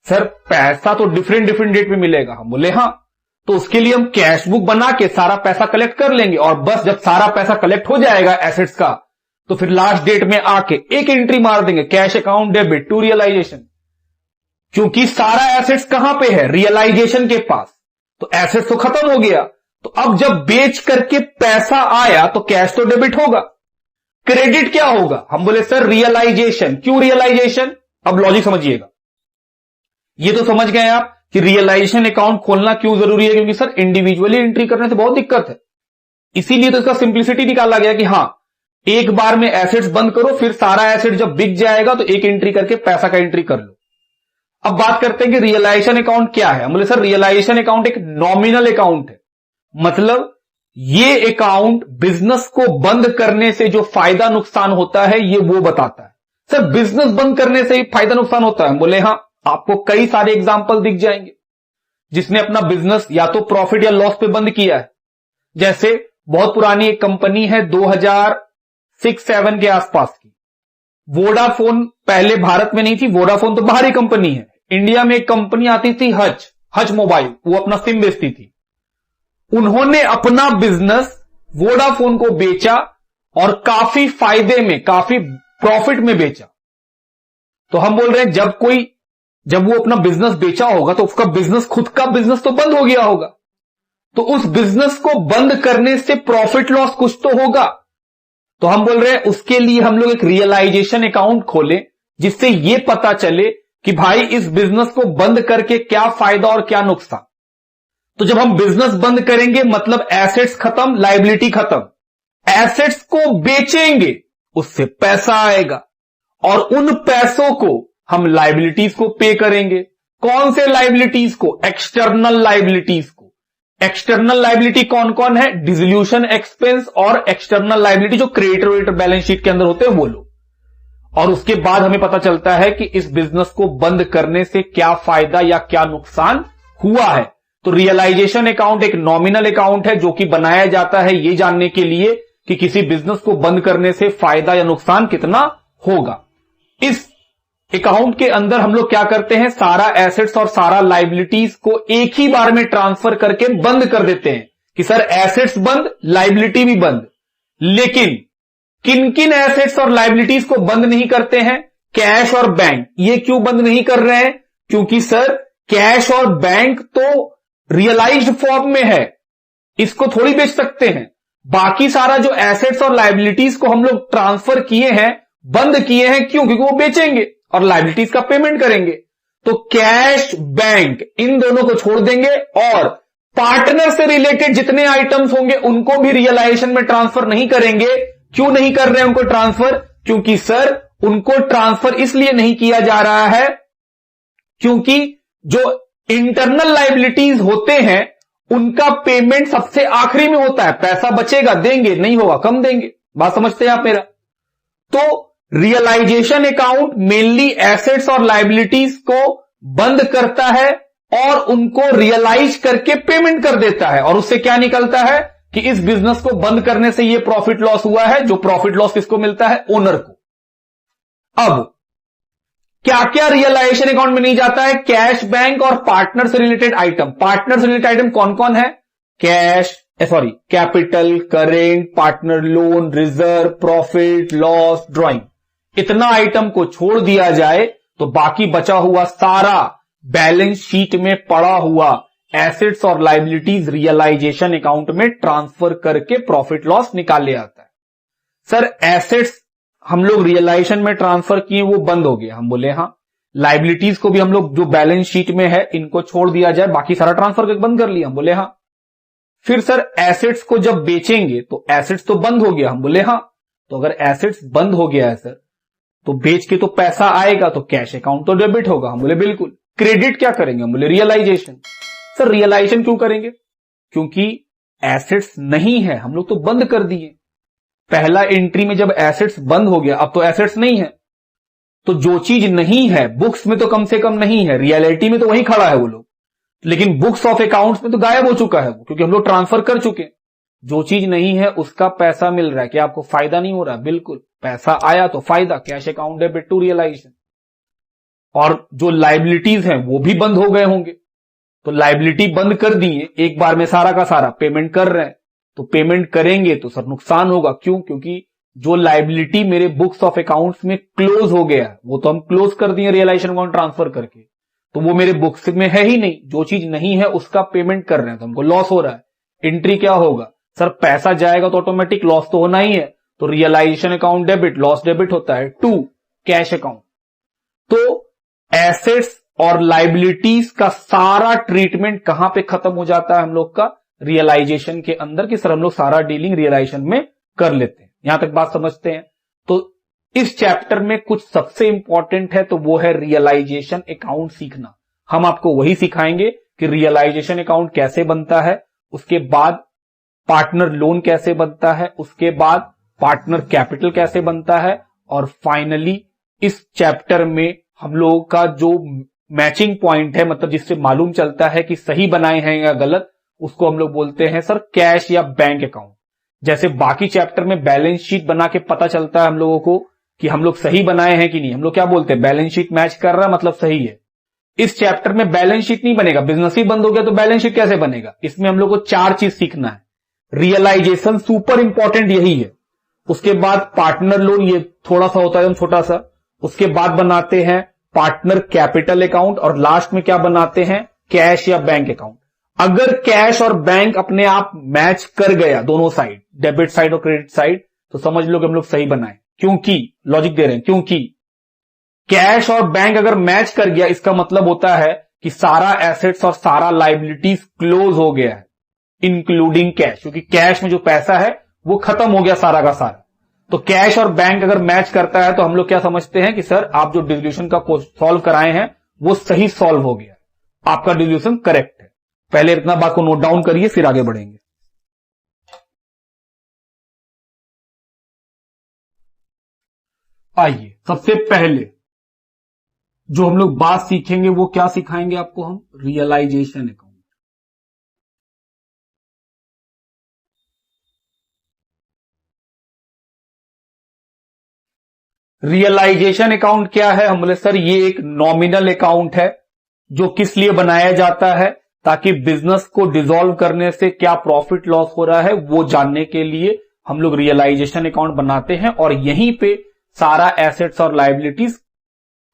सर पैसा तो डिफरेंट डेट में मिलेगा। हम बोले हां, तो उसके लिए हम कैश बुक बना के सारा पैसा कलेक्ट कर लेंगे और बस जब सारा पैसा कलेक्ट हो जाएगा एसेट्स का तो फिर लास्ट डेट में आके एक एंट्री मार देंगे cash account debit to realisation, क्योंकि सारा एसेट्स कहां पे है? रियलाइजेशन के पास। तो एसेट्स तो खत्म हो गया। तो अब जब बेच करके पैसा आया तो कैश तो डेबिट होगा, क्रेडिट क्या होगा? हम बोले सर रियलाइजेशन। क्यों रियलाइजेशन? अब लॉजिक समझिएगा। ये तो समझ गए आप कि रियलाइजेशन अकाउंट खोलना क्यों जरूरी है, क्योंकि सर इंडिविजुअली एंट्री करने से बहुत दिक्कत है। इसीलिए तो इसका सिंप्लिसिटी निकाला गया कि हां, एक बार में एसेट्स बंद करो, फिर सारा एसेट जब बिक जाएगा तो एक एंट्री करके पैसा का एंट्री कर लो। अब बात करते हैं कि रियलाइजेशन अकाउंट क्या है। बोले सर रियलाइजेशन अकाउंट एक नॉमिनल अकाउंट है, मतलब ये अकाउंट बिजनेस को बंद करने से जो फायदा नुकसान होता है ये वो बताता है। सर बिजनेस बंद करने से ही फायदा नुकसान होता है? बोले हां, आपको कई सारे एग्जांपल दिख जाएंगे जिसने अपना बिजनेस या तो प्रॉफिट या लॉस पे बंद किया है। जैसे बहुत पुरानी एक कंपनी है 2006-7 के आसपास की, वोडाफोन पहले भारत में नहीं थी, वोडाफोन तो बाहरी कंपनी है। इंडिया में एक कंपनी आती थी हज मोबाइल, वो अपना सिम बेचती थी। उन्होंने अपना बिजनेस वोडाफोन को बेचा और काफी फायदे में, काफी प्रॉफिट में बेचा। तो हम बोल रहे हैं जब वो अपना बिजनेस बेचा होगा तो उसका बिजनेस, खुद का बिजनेस तो बंद हो गया होगा, तो उस बिजनेस को बंद करने से प्रॉफिट लॉस कुछ तो होगा। तो हम बोल रहे हैं उसके लिए हम लोग एक रियलाइजेशन अकाउंट खोलें जिससे यह पता चले कि भाई इस बिजनेस को बंद करके क्या फायदा और क्या नुकसान। तो जब हम बिजनेस बंद करेंगे मतलब एसेट्स खत्म, लायबिलिटी खत्म। एसेट्स को बेचेंगे, उससे पैसा आएगा और उन पैसों को हम लायबिलिटीज को पे करेंगे। कौन से लायबिलिटीज को? एक्सटर्नल लायबिलिटीज को। एक्सटर्नल लायबिलिटी कौन कौन है? डिसोल्यूशन एक्सपेंस और एक्सटर्नल लायबिलिटी जो क्रेडिटर वेटर बैलेंस शीट के अंदर होते हैं वो लोग। और उसके बाद हमें पता चलता है कि इस बिजनेस को बंद करने से क्या फायदा या क्या नुकसान हुआ है। तो रियलाइजेशन अकाउंट एक नॉमिनल अकाउंट है जो कि बनाया जाता है ये जानने के लिए कि किसी बिजनेस को बंद करने से फायदा या नुकसान कितना होगा। इस अकाउंट के अंदर हम लोग क्या करते हैं, सारा एसेट्स और सारा लायबिलिटीज को एक ही बार में ट्रांसफर करके बंद कर देते हैं कि सर एसेट्स बंद, लायबिलिटी भी बंद। लेकिन किन किन एसेट्स और लायबिलिटीज को बंद नहीं करते हैं? कैश और बैंक। ये क्यों बंद नहीं कर रहे हैं? क्योंकि सर कैश और बैंक तो रियलाइज्ड फॉर्म में है, इसको थोड़ी बेच सकते हैं। बाकी सारा जो एसेट्स और लायबिलिटीज को हम लोग ट्रांसफर किए हैं, बंद किए हैं, क्यों? क्योंकि वो बेचेंगे और लायबिलिटीज का पेमेंट करेंगे। तो कैश, बैंक, इन दोनों को छोड़ देंगे और पार्टनर से रिलेटेड जितने आइटम्स होंगे उनको भी रियलाइजेशन में ट्रांसफर नहीं करेंगे। क्यों नहीं कर रहे हैं उनको ट्रांसफर? क्योंकि सर उनको ट्रांसफर इसलिए नहीं किया जा रहा है क्योंकि जो इंटरनल लायबिलिटीज होते हैं उनका पेमेंट सबसे आखिरी में होता है। पैसा बचेगा, देंगे, नहीं होगा कम देंगे। बात समझते हैं आप मेरा? तो रियलाइजेशन अकाउंट मेनली एसेट्स और लायबिलिटीज को बंद करता है और उनको रियलाइज करके पेमेंट कर देता है। और उससे क्या निकलता है कि इस बिजनेस को बंद करने से ये प्रॉफिट लॉस हुआ है। जो प्रॉफिट लॉस किसको मिलता है? ओनर को। अब क्या क्या रियलाइजेशन अकाउंट में नहीं जाता है? कैश, बैंक और पार्टनर से रिलेटेड आइटम। पार्टनर से रिलेटेड आइटम कौन कौन है? Capital, current, partner loan, reserve, profit, loss, drawing. इतना आइटम को छोड़ दिया जाए तो बाकी बचा हुआ सारा बैलेंस शीट में पड़ा हुआ एसेट्स और लायबिलिटीज रियलाइजेशन अकाउंट में ट्रांसफर करके प्रॉफिट लॉस निकाल ले आता है। सर एसेट्स हम लोग रियलाइजेशन में ट्रांसफर किए वो बंद हो गए। हम बोले हां। लायबिलिटीज को भी हम लोग जो बैलेंस शीट में है इनको छोड़ दिया जाए, बाकी सारा ट्रांसफर करके बंद कर लिया। हम बोले हां। फिर सर एसेट्स को जब बेचेंगे तो एसेट्स तो बंद हो गया। हम बोले हां। तो अगर एसेट्स बंद हो गया है सर तो बेच के तो पैसा आएगा, तो कैश अकाउंट तो डेबिट होगा। हम बोले बिल्कुल। क्रेडिट क्या करेंगे? हम बोले रियलाइजेशन। सर रियलाइजेशन क्यों करेंगे? क्योंकि एसेट्स नहीं है, हम लोग तो बंद कर दिए। पहला एंट्री में जब एसेट्स बंद हो गया, अब तो एसेट्स नहीं है, तो जो चीज नहीं है बुक्स में तो कम से कम नहीं है, रियलिटी में तो वहीं खड़ा है वो लोग, लेकिन बुक्स ऑफ अकाउंट्स में तो गायब हो चुका है वो, क्योंकि हम लोग ट्रांसफर कर चुके हैं। जो चीज नहीं है उसका पैसा मिल रहा है, क्या आपको फायदा नहीं हो रहा? बिल्कुल, पैसा आया तो फायदा, cash account debit to realisation. और जो लायबिलिटीज हैं वो भी बंद हो गए होंगे, तो लायबिलिटी बंद कर दिए, एक बार में सारा का सारा पेमेंट कर रहे हैं, तो पेमेंट करेंगे तो सर नुकसान होगा। क्यों? क्योंकि जो लायबिलिटी मेरे बुक्स ऑफ अकाउंट्स में क्लोज हो गया है वो तो हम क्लोज कर दिए रियलाइजेशन अकाउंट ट्रांसफर करके, तो वो मेरे बुक्स में है ही नहीं। जो चीज नहीं है उसका पेमेंट कर रहे हैं तो हमको लॉस हो रहा है। एंट्री क्या होगा? सर पैसा जाएगा तो ऑटोमेटिक लॉस तो होना ही है, तो realisation account debit, loss debit होता है टू कैश अकाउंट। तो एसेट्स और लायबिलिटीज का सारा ट्रीटमेंट कहां पे खत्म हो जाता है हम लोग का? रियलाइजेशन के अंदर कि सर हम लोग सारा डीलिंग रियलाइजेशन में कर लेते हैं। यहां तक बात समझते हैं। तो इस चैप्टर में कुछ सबसे इंपॉर्टेंट है तो वो है रियलाइजेशन अकाउंट सीखना। हम आपको वही सिखाएंगे कि रियलाइजेशन अकाउंट कैसे बनता है, उसके बाद पार्टनर लोन कैसे बनता है, उसके बाद पार्टनर कैपिटल कैसे बनता है, और फाइनली इस चैप्टर में हम लोगों का जो मैचिंग पॉइंट है, मतलब जिससे मालूम चलता है कि सही बनाए हैं या गलत, उसको हम लोग बोलते हैं सर कैश या बैंक अकाउंट। जैसे बाकी चैप्टर में बैलेंस शीट बना के पता चलता है हम लोगों को कि हम लोग सही बनाए हैं कि नहीं, हम लोग क्या बोलते हैं बैलेंस शीट मैच कर रहा मतलब सही है। इस चैप्टर में बैलेंस शीट नहीं बनेगा, बिजनेस ही बंद हो गया तो बैलेंस शीट कैसे बनेगा। इसमें हम लोग को 4 चीज सीखना है। रियलाइजेशन सुपर इंपॉर्टेंट यही है, उसके बाद पार्टनर लोन, ये थोड़ा सा होता है छोटा सा, उसके बाद बनाते हैं पार्टनर कैपिटल अकाउंट, और लास्ट में क्या बनाते हैं कैश या बैंक अकाउंट। अगर कैश और बैंक अपने आप मैच कर गया दोनों साइड, डेबिट साइड और क्रेडिट साइड, तो समझ लो कि हम लोग सही बनाए। क्योंकि लॉजिक दे रहे हैं, क्योंकि कैश और बैंक अगर मैच कर गया इसका मतलब होता है कि सारा एसेट्स और सारा लाइबिलिटीज क्लोज हो गया है, इंक्लूडिंग कैश, क्योंकि कैश में जो पैसा है वो खत्म हो गया सारा का सारा। तो कैश और बैंक अगर मैच करता है तो हम लोग क्या समझते हैं कि सर आप जो डिसोल्यूशन का सॉल्व कराए हैं वो सही सॉल्व हो गया, आपका डिसोल्यूशन करेक्ट है। पहले इतना बात को नोट डाउन करिए फिर आगे बढ़ेंगे। आइए सबसे पहले जो हम लोग बात सीखेंगे वो क्या सिखाएंगे आपको हम, रियलाइजेशन अकाउंट। रियलाइजेशन अकाउंट क्या है, हम बोले सर ये एक नॉमिनल अकाउंट है जो किस लिए बनाया जाता है, ताकि बिजनेस को डिसॉल्व करने से क्या प्रॉफिट लॉस हो रहा है वो जानने के लिए हम लोग रियलाइजेशन अकाउंट बनाते हैं। और यहीं पे सारा एसेट्स और लायबिलिटीज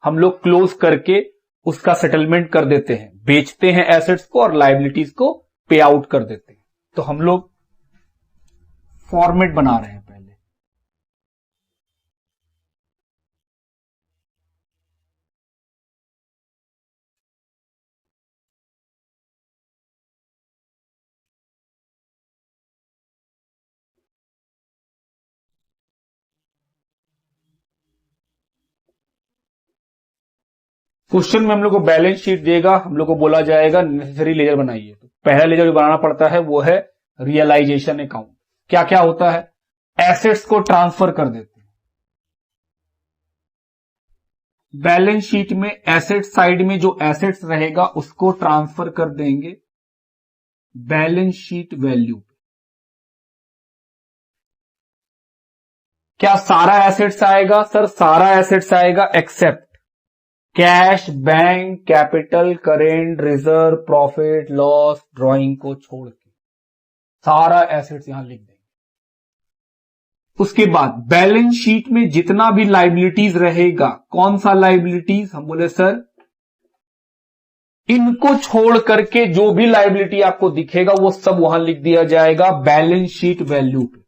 हम लोग क्लोज करके उसका सेटलमेंट कर देते हैं, बेचते हैं एसेट्स को और लायबिलिटीज को पे आउट कर देते हैं। तो हम लोग फॉर्मेट बना रहे हैं पहले। क्वेश्चन में हम लोग को बैलेंस शीट देगा, हम लोग को बोला जाएगा नेसेसरी लेजर बनाइए। तो पहला लेजर जो बनाना पड़ता है वो है रियलाइजेशन अकाउंट। क्या क्या होता है, एसेट्स को ट्रांसफर कर देते हैं बैलेंस शीट में, एसेट साइड में जो एसेट्स रहेगा उसको ट्रांसफर कर देंगे बैलेंस शीट वैल्यू पे। क्या सारा एसेट्स आएगा, सर सारा एसेट्स आएगा except cash, bank, capital, current, reserve, profit loss, drawing को छोड़ के सारा एसेट्स यहां लिख देंगे। उसके बाद बैलेंस शीट में जितना भी लायबिलिटीज रहेगा, कौन सा लायबिलिटीज, हम बोले सर इनको छोड़ करके जो भी लायबिलिटी आपको दिखेगा वो सब वहां लिख दिया जाएगा बैलेंस शीट वैल्यू पे।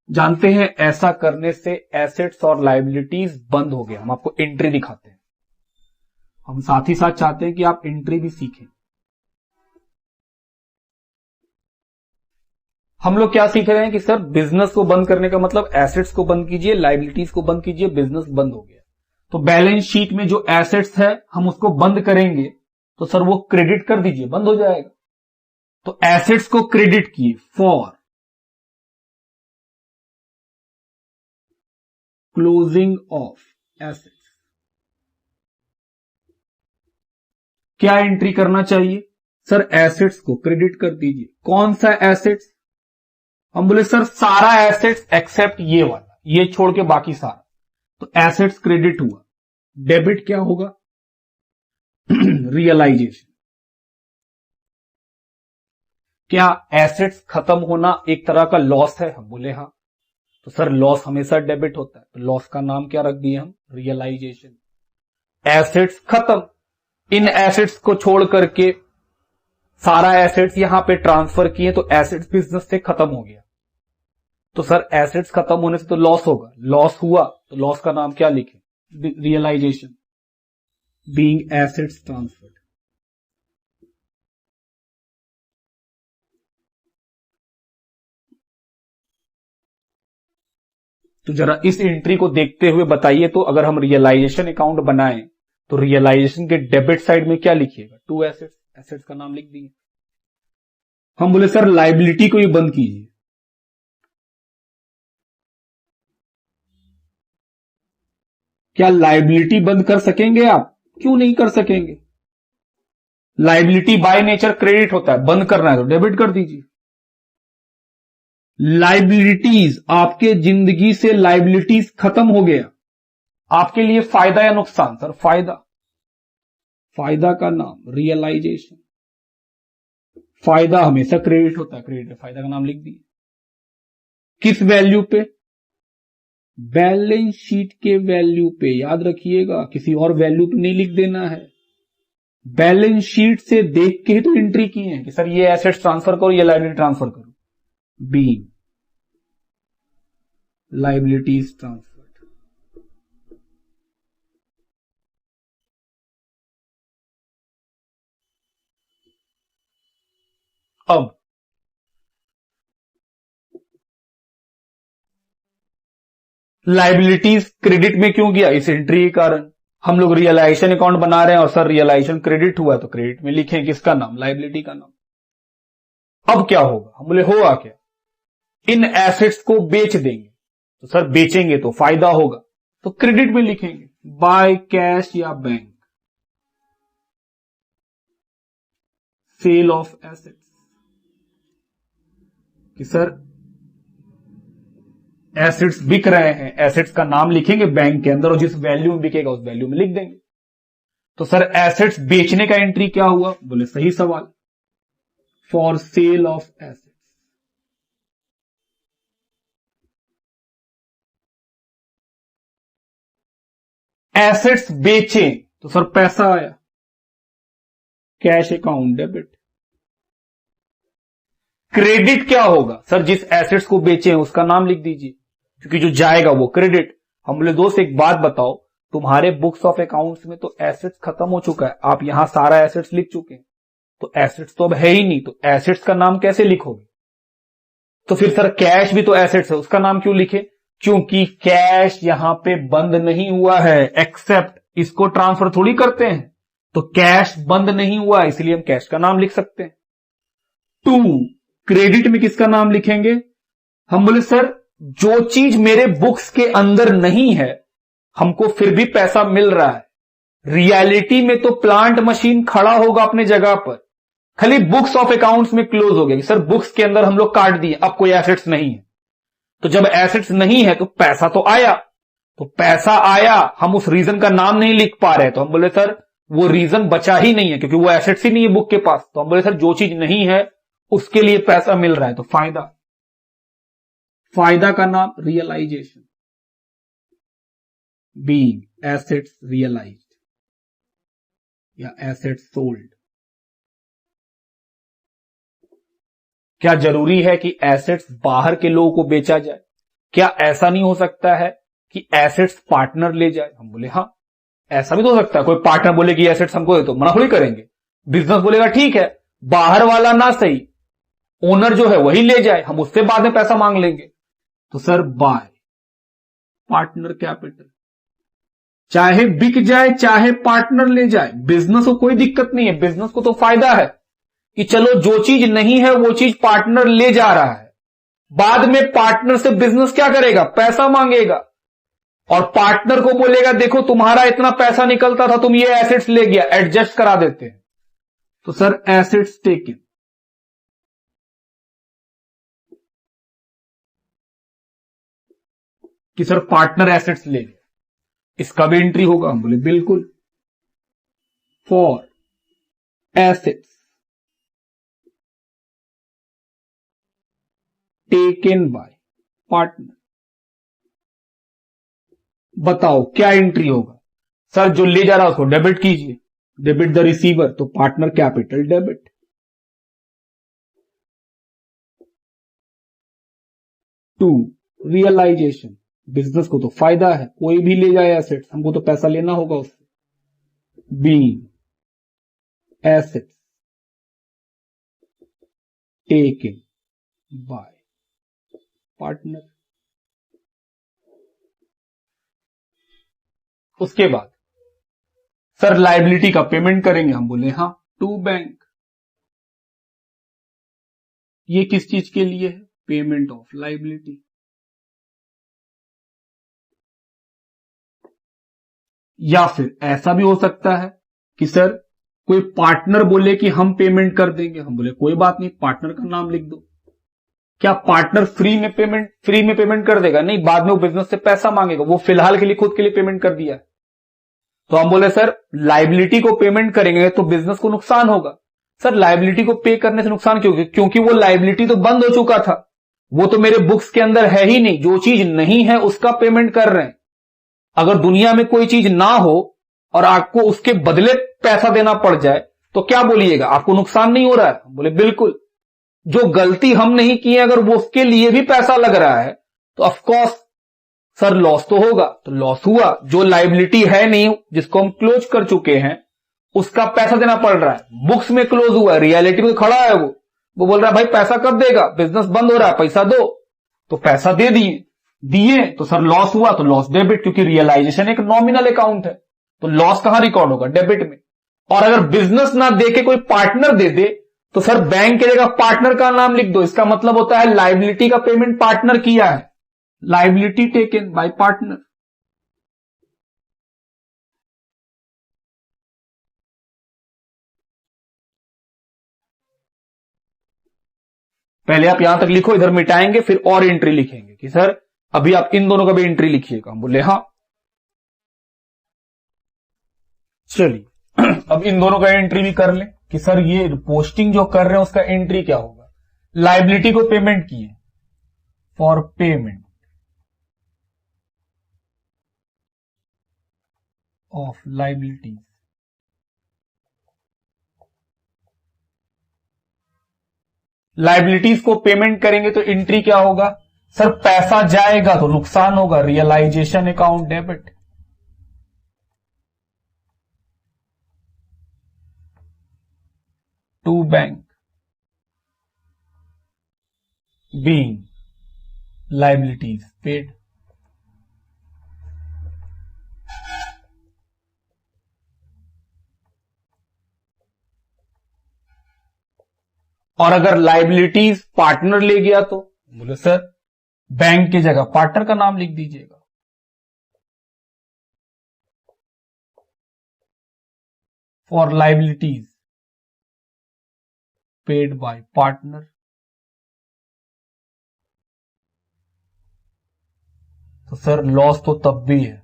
जानते हैं ऐसा करने से एसेट्स और लायबिलिटीज बंद हो गया। हम आपको एंट्री दिखाते हैं, हम साथ ही साथ चाहते हैं कि आप एंट्री भी सीखें। हम लोग क्या सीख रहे हैं कि सर बिजनेस को बंद करने का मतलब एसेट्स को बंद कीजिए, लायबिलिटीज को बंद कीजिए, बिजनेस बंद हो गया। तो बैलेंस शीट में जो एसेट्स है हम उसको बंद करेंगे तो सर वो क्रेडिट कर दीजिए, बंद हो जाएगा। तो एसेट्स को क्रेडिट किए फॉर क्लोजिंग ऑफ एसेट्स। क्या एंट्री करना चाहिए, सर एसेट्स को क्रेडिट कर दीजिए। कौन सा एसेट्स, हम बोले सर सारा एसेट्स एक्सेप्ट ये वाला, ये छोड़ के बाकी सारा। तो एसेट्स क्रेडिट हुआ, डेबिट क्या होगा रियलाइजेशन। क्या एसेट्स खत्म होना एक तरह का लॉस है, हम बोले हां। तो सर लॉस हमेशा डेबिट होता है, तो लॉस का नाम क्या रख दिए हम, रियलाइजेशन। एसेट्स खत्म, इन एसेट्स को छोड़ करके सारा एसेट्स यहां पे ट्रांसफर किए तो एसेट्स बिजनेस से खत्म हो गया। तो सर एसेट्स खत्म होने से तो लॉस होगा, लॉस हुआ तो लॉस का नाम क्या लिखे, रियलाइजेशन। Being assets transferred. तो जरा इस एंट्री को देखते हुए बताइए, तो अगर हम रियलाइजेशन अकाउंट बनाएं तो रियलाइजेशन के डेबिट साइड में क्या लिखिएगा? टू एसेट्स, एसेट्स का नाम लिख दिए। हम बोले सर लाइबिलिटी को ही बंद कीजिए। क्या लाइबिलिटी बंद कर सकेंगे आप? क्यों नहीं कर सकेंगे? लाइबिलिटी बाय नेचर क्रेडिट होता है, बंद करना है तो डेबिट कर दीजिए। लाइबिलिटीज, आपके जिंदगी से लाइबिलिटीज खत्म हो गया। आपके लिए फायदा या नुकसान? सर फायदा। फायदा का नाम रियलाइजेशन। फायदा हमेशा क्रेडिट होता है, क्रेडिट फायदा का नाम लिख दिए। किस वैल्यू पे? बैलेंस शीट के वैल्यू पे, याद रखिएगा, किसी और वैल्यू पे नहीं लिख देना है। बैलेंस शीट से देख के ही तो एंट्री की है कि सर ये एसेट्स ट्रांसफर करो, ये लाइबिलिटी ट्रांसफर करो। B, liabilities transfer. अब लाइबिलिटीज क्रेडिट में क्यों गया? इस एंट्री के कारण। हम लोग रियलाइजेशन अकाउंट बना रहे हैं और सर रियलाइजेशन क्रेडिट हुआ, तो क्रेडिट में लिखें किसका नाम? लाइबिलिटी का नाम। अब क्या होगा? हम बोले होगा क्या? इन एसेट्स को बेच देंगे, तो सर बेचेंगे तो फायदा होगा, तो क्रेडिट में लिखेंगे बाय कैश या बैंक। सेल ऑफ एसेट्स, कि सर एसेट्स बिक रहे हैं, एसेट्स का नाम लिखेंगे बैंक के अंदर और जिस वैल्यू में बिकेगा उस वैल्यू में लिख देंगे। तो सर एसेट्स बेचने का एंट्री क्या हुआ? बोले सही सवाल, for sale of assets. Assets बेचे तो सर पैसा आया, कैश अकाउंट डेबिट। क्रेडिट क्या होगा? सर जिस एसेट्स को बेचे हैं उसका नाम लिख दीजिए, क्योंकि जो जाएगा वो क्रेडिट। हम बोले दोस्त एक बात बताओ, तुम्हारे बुक्स ऑफ अकाउंट्स में तो एसेट्स खत्म हो चुका है, आप यहां सारा एसेट्स लिख चुके हैं, तो एसेट्स तो अब है ही नहीं, तो एसेट्स का नाम कैसे लिखोगे? तो फिर सर कैश भी तो एसेट्स है, उसका नाम क्यों लिखे? क्योंकि कैश यहां पे बंद नहीं हुआ है, एक्सेप्ट इसको ट्रांसफर थोड़ी करते हैं, तो कैश बंद नहीं हुआ, इसलिए हम कैश का नाम लिख सकते हैं। टू, क्रेडिट में किसका नाम लिखेंगे? हम बोले सर जो चीज मेरे बुक्स के अंदर नहीं है हमको फिर भी पैसा मिल रहा है। रियलिटी में तो प्लांट मशीन खड़ा होगा अपने जगह पर, खाली बुक्स ऑफ अकाउंट्स में क्लोज हो गया कि सर बुक्स के अंदर हम लोग काट दिए, अब कोई एसेट्स नहीं है। तो जब एसेट्स नहीं है तो पैसा तो आया, तो पैसा आया, हम उस रीजन का नाम नहीं लिख पा रहे, तो हम बोले सर वो रीजन बचा ही नहीं है, क्योंकि वो एसेट्स ही नहीं है बुक के पास। तो हम बोले सर जो चीज नहीं है उसके लिए पैसा मिल रहा है, तो फायदा। फायदा का नाम रियलाइजेशन, बीइंग एसेट्स रियलाइज्ड या एसेट्स सोल्ड। क्या जरूरी है कि एसेट्स बाहर के लोगों को बेचा जाए? क्या ऐसा नहीं हो सकता है कि एसेट्स पार्टनर ले जाए? हम बोले हाँ, ऐसा भी तो हो सकता है। कोई पार्टनर बोले कि एसेट्स हमको दे, तो मना थोड़ी करेंगे। बिजनेस बोलेगा ठीक है, बाहर वाला ना सही, ओनर जो है वही ले जाए, हम उससे बाद में पैसा मांग लेंगे। तो सर बाय पार्टनर कैपिटल, चाहे बिक जाए चाहे पार्टनर ले जाए, बिजनेस को कोई दिक्कत नहीं है। बिजनेस को तो फायदा है कि चलो जो चीज नहीं है वो चीज पार्टनर ले जा रहा है, बाद में पार्टनर से बिजनेस क्या करेगा? पैसा मांगेगा और पार्टनर को बोलेगा देखो तुम्हारा इतना पैसा निकलता था, तुम ये एसेट्स ले गया, एडजस्ट करा देते हैं। तो सर एसेट्स टेकन, कि सर पार्टनर एसेट्स ले गया, इसका भी एंट्री होगा। हम बोले बिल्कुल, for assets taken by partner. बताओ क्या एंट्री होगा? सर जो ले जा रहा है उसको डेबिट कीजिए, डेबिट द रिसीवर, तो partner capital debit. To, realization, business को तो फायदा है, कोई भी ले जाए एसेट्स, हमको तो पैसा लेना होगा उससे। B, assets taken by partner. उसके बाद सर लायबिलिटी का पेमेंट करेंगे, हम बोले हाँ, टू बैंक। ये किस चीज के लिए है? Payment of liability. या फिर ऐसा भी हो सकता है कि सर कोई पार्टनर बोले कि हम पेमेंट कर देंगे, हम बोले कोई बात नहीं, पार्टनर का नाम लिख दो। क्या पार्टनर फ्री में पेमेंट कर देगा? नहीं, बाद में वो बिजनेस से पैसा मांगेगा, वो फिलहाल के लिए खुद के लिए पेमेंट कर दिया है। तो हम बोले सर लायबिलिटी को पेमेंट करेंगे तो बिजनेस को नुकसान होगा। सर लायबिलिटी को पे करने से नुकसान क्यों? क्योंकि वो लायबिलिटी तो बंद हो चुका था, वो तो मेरे बुक्स के अंदर है ही नहीं। जो चीज नहीं है उसका पेमेंट कर रहे हैं। अगर दुनिया में कोई चीज ना हो और आपको उसके बदले पैसा देना पड़ जाए तो क्या बोलिएगा? आपको नुकसान नहीं हो रहा है? बोले बिल्कुल। जो गलती हम नहीं की है अगर वो उसके लिए भी पैसा लग रहा है तो ऑफकोर्स सर लॉस तो होगा। तो लॉस हुआ। जो लायबिलिटी है नहीं, जिसको हम क्लोज कर चुके हैं, उसका पैसा देना पड़ रहा है। बुक्स में क्लोज हुआ, रियलिटी में खड़ा है वो बोल रहा है भाई पैसा कब देगा, बिजनेस बंद हो रहा है, पैसा दो। तो पैसा दे दिए तो सर लॉस हुआ, तो लॉस डेबिट, क्योंकि रियलाइजेशन एक नॉमिनल अकाउंट है, तो लॉस कहां रिकॉर्ड होगा? डेबिट में। और अगर बिजनेस ना दे के कोई पार्टनर दे दे तो सर बैंक की जगह पार्टनर का नाम लिख दो। इसका मतलब होता है लायबिलिटी का पेमेंट पार्टनर किया है, लायबिलिटी टेकन बाय पार्टनर। पहले आप यहां तक लिखो, इधर मिटाएंगे, फिर और एंट्री लिखेंगे कि सर अभी आप इन दोनों का भी एंट्री लिखिएगा। हम बोले हाँ। चलिए अब इन दोनों का एंट्री भी कर लें कि सर ये पोस्टिंग जो कर रहे हैं उसका एंट्री क्या होगा। लायबिलिटी को पेमेंट किए, for payment of liability. Liabilities को पेमेंट करेंगे तो एंट्री क्या होगा? सर पैसा जाएगा तो नुकसान होगा, realization account debit. To bank being liabilities paid. और अगर लायबिलिटीज पार्टनर ले गया तो बोले सर बैंक की जगह पार्टनर का नाम लिख दीजिएगा। For liabilities paid by partner. तो सर लॉस तो तब भी है,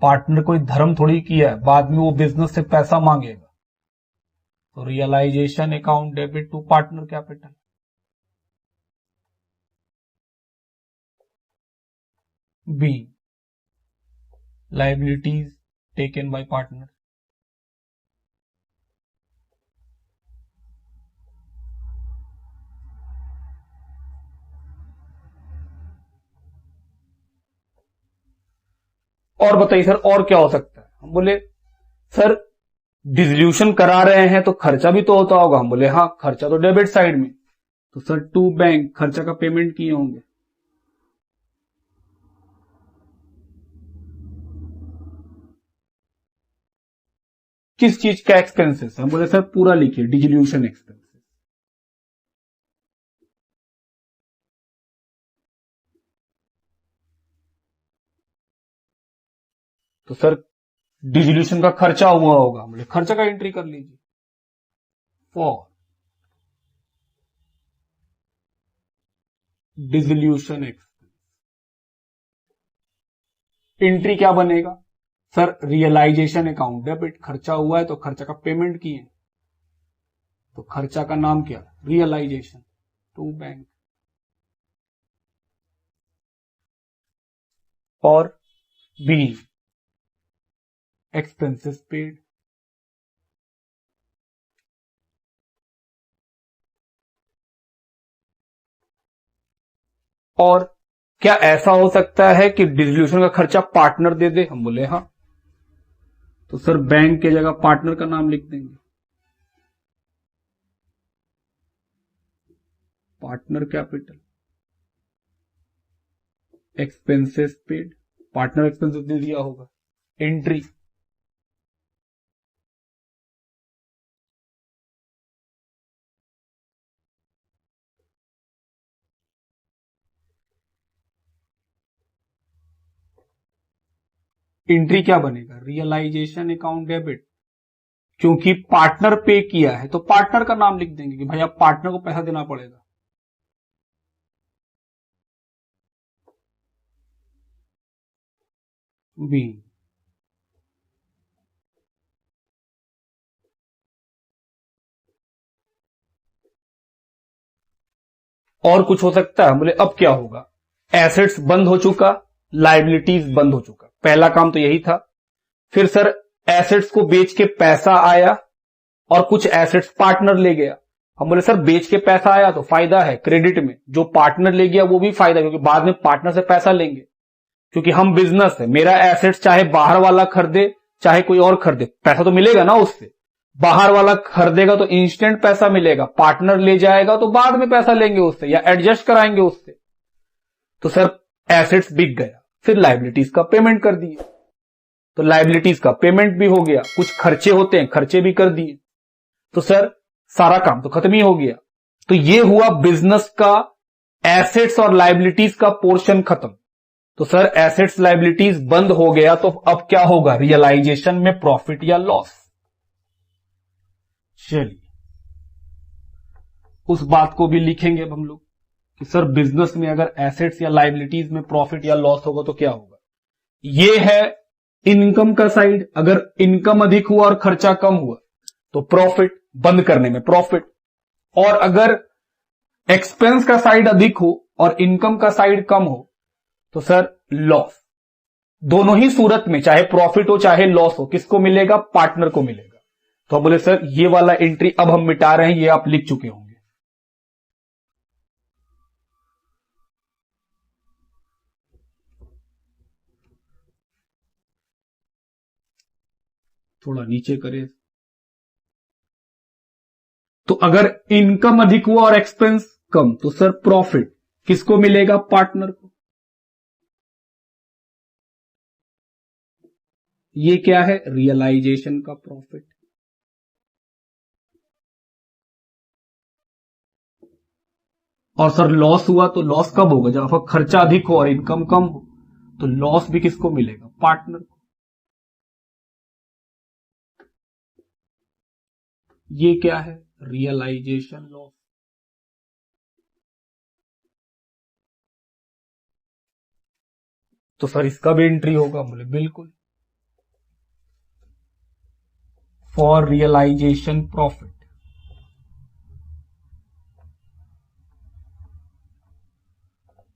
पार्टनर कोई धर्म थोड़ी किया है, बाद में वो बिजनेस से पैसा मांगेगा। तो realisation account debit to partner capital. B liabilities taken by partner. और बताइए सर और क्या हो सकता है? हम बोले सर डिसोल्यूशन करा रहे हैं तो खर्चा भी तो होता होगा। हम बोले हाँ, खर्चा तो डेबिट साइड में, तो सर टू बैंक खर्चा का पेमेंट किए होंगे। किस चीज का एक्सपेंसेस? हम बोले सर पूरा लिखिए, डिसोल्यूशन एक्सपेंसेस। तो सर डिसोल्यूशन का खर्चा हुआ होगा, हम बोले खर्चा का एंट्री कर लीजिए। फॉर डिसोल्यूशन एक्सपेंस एंट्री क्या बनेगा? सर रियलाइजेशन अकाउंट डेबिट, खर्चा हुआ है तो खर्चा का पेमेंट किए, तो खर्चा का नाम क्या? Realization to bank. और बी एक्सपेंसेस पेड। और क्या ऐसा हो सकता है कि डिसोल्यूशन का खर्चा पार्टनर दे दे? हम बोले हाँ, तो सर बैंक की जगह पार्टनर का नाम लिख देंगे, partner capital expenses paid. Partner expenses दे दिया होगा। एंट्री। एंट्री क्या बनेगा? रियलाइजेशन अकाउंट डेबिट, क्योंकि पार्टनर पे किया है तो पार्टनर का नाम लिख देंगे कि भाई अब पार्टनर को पैसा देना पड़ेगा। बी, और कुछ हो सकता है? बोले अब क्या होगा? एसेट्स बंद हो चुका, लायबिलिटीज बंद हो चुका, पहला काम तो यही था। फिर सर एसेट्स को बेच के पैसा आया और कुछ एसेट्स पार्टनर ले गया। हम बोले सर बेच के पैसा आया तो फायदा है क्रेडिट में, जो पार्टनर ले गया वो भी फायदा, क्योंकि बाद में पार्टनर से पैसा लेंगे, क्योंकि हम बिजनेस है, मेरा एसेट्स चाहे बाहर वाला खरीदे चाहे कोई और खरीदे, पैसा तो मिलेगा ना उससे। बाहर वाला खरीदेगा तो इंस्टेंट पैसा मिलेगा, पार्टनर ले जाएगा तो बाद में पैसा लेंगे उससे या एडजस्ट कराएंगे उससे। तो सर एसेट्स बिक गया, फिर लायबिलिटीज का पेमेंट कर दिए, तो लायबिलिटीज का पेमेंट भी हो गया, कुछ खर्चे होते हैं खर्चे भी कर दिए, तो सर सारा काम तो खत्म ही हो गया। तो ये हुआ बिजनेस का एसेट्स और लायबिलिटीज का पोर्शन खत्म। तो सर एसेट्स लायबिलिटीज बंद हो गया, तो अब क्या होगा? रियलाइजेशन में प्रॉफिट या लॉस। चलिए उस बात को भी लिखेंगे अब हम लोग कि सर बिजनेस में अगर एसेट्स या लायबिलिटीज में प्रॉफिट या लॉस होगा तो क्या होगा। ये है इनकम का साइड, अगर इनकम अधिक हुआ और खर्चा कम हुआ तो प्रॉफिट, बंद करने में प्रॉफिट। और अगर एक्सपेंस का साइड अधिक हो और इनकम का साइड कम हो तो सर लॉस। दोनों ही सूरत में चाहे प्रॉफिट हो चाहे लॉस हो किसको मिलेगा? पार्टनर को मिलेगा। तो बोले सर ये वाला एंट्री अब हम मिटा रहे हैं, ये आप लिख चुके होंगे। थोड़ा नीचे करें। तो अगर इनकम अधिक हुआ और एक्सपेंस कम तो सर प्रॉफिट किसको मिलेगा? पार्टनर को। ये क्या है? रियलाइजेशन का प्रॉफिट। और सर लॉस हुआ तो लॉस कब होगा? जब आपका खर्चा अधिक हो और इनकम कम हो, तो लॉस भी किसको मिलेगा? पार्टनर को। ये क्या है? Realisation loss. तो सर इसका भी एंट्री होगा? बोले बिल्कुल, फॉर रियलाइजेशन प्रॉफिट।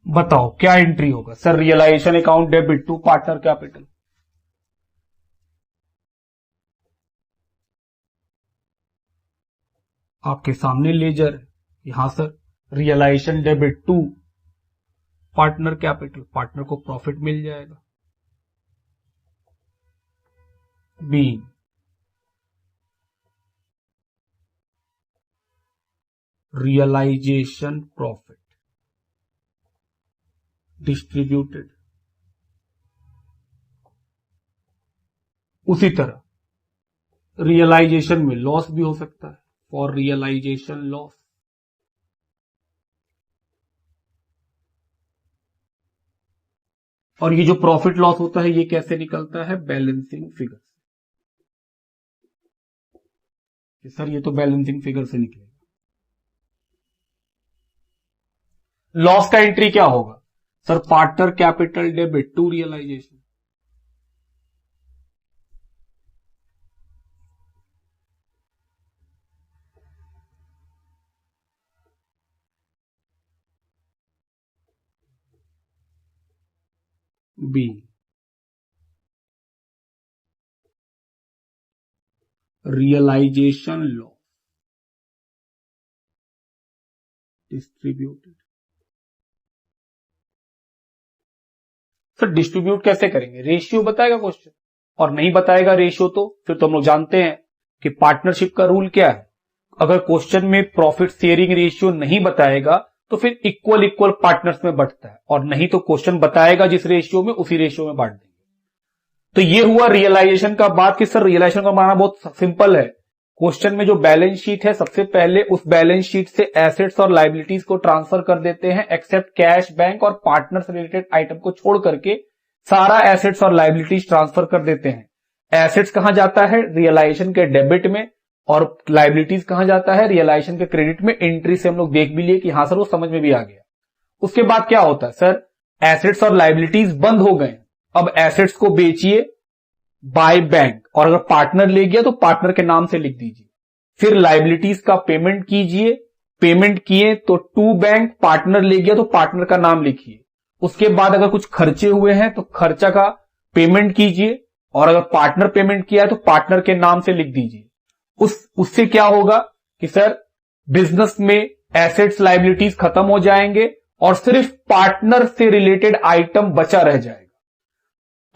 बताओ क्या एंट्री होगा? Sir realization account debit to partner capital. आपके सामने लेजर है, यहां sir realization debit to partner capital, partner को प्रॉफिट मिल जाएगा। B, realization profit distributed. उसी तरह रियलाइजेशन में लॉस भी हो सकता है, फॉर रियलाइजेशन लॉस। और ये जो प्रॉफिट लॉस होता है ये कैसे निकलता है? बैलेंसिंग फिगर से। सर ये तो बैलेंसिंग फिगर से निकलेगा। लॉस का एंट्री क्या होगा? Sir partner capital debit to realization. B, realization loss distributed. Sir distribute कैसे करेंगे? रेशियो बताएगा क्वेश्चन, और नहीं बताएगा रेशियो तो फिर तो हम लोग जानते हैं कि पार्टनरशिप का रूल क्या है। अगर क्वेश्चन में प्रॉफिट शेयरिंग रेशियो नहीं बताएगा तो फिर इक्वल इक्वल पार्टनर्स में बंटता है, और नहीं तो क्वेश्चन बताएगा जिस रेशियो में उसी रेशियो में बांट देंगे। तो ये हुआ रियलाइजेशन का बात कि सर रियलाइजेशन का बनाना बहुत सिंपल है। क्वेश्चन में जो बैलेंस शीट है सबसे पहले उस बैलेंस शीट से एसेट्स और लायबिलिटीज को ट्रांसफर कर देते हैं, एक्सेप्ट कैश, बैंक और पार्टनर्स रिलेटेड आइटम को छोड़ करके सारा एसेट्स और लायबिलिटीज ट्रांसफर कर देते हैं। एसेट्स कहां जाता है? रियलाइजेशन के डेबिट में, और लायबिलिटीज कहां जाता है? रियलाइजेशन के क्रेडिट में। एंट्री से हम लोग देख भी लिए कि हां सर वो समझ में भी आ गया। उसके बाद क्या होता है? सर एसेट्स और लायबिलिटीज बंद हो गए, अब एसेट्स को बेचिए बाय बैंक, और अगर पार्टनर ले गया तो पार्टनर के नाम से लिख दीजिए। फिर लायबिलिटीज का पेमेंट कीजिए, पेमेंट किए तो टू बैंक, पार्टनर ले गया तो पार्टनर का नाम लिखिए। उसके बाद अगर कुछ खर्चे हुए हैं तो खर्चा का पेमेंट कीजिए, और अगर पार्टनर पेमेंट किया है तो पार्टनर के नाम से लिख दीजिए। उससे क्या होगा कि सर बिजनेस में एसेट्स लायबिलिटीज खत्म हो जाएंगे और सिर्फ पार्टनर से रिलेटेड आइटम बचा रह जाएगा।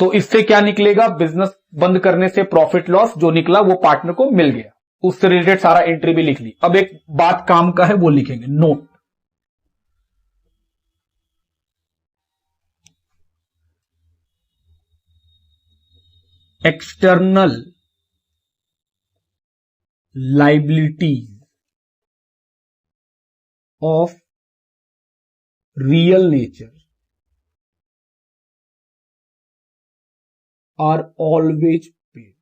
तो इससे क्या निकलेगा? बिजनेस बंद करने से प्रॉफिट लॉस जो निकला वो पार्टनर को मिल गया, उससे रिलेटेड सारा एंट्री भी लिख ली। अब एक बात काम का है वो लिखेंगे, note. External liabilities of real nature are always paid.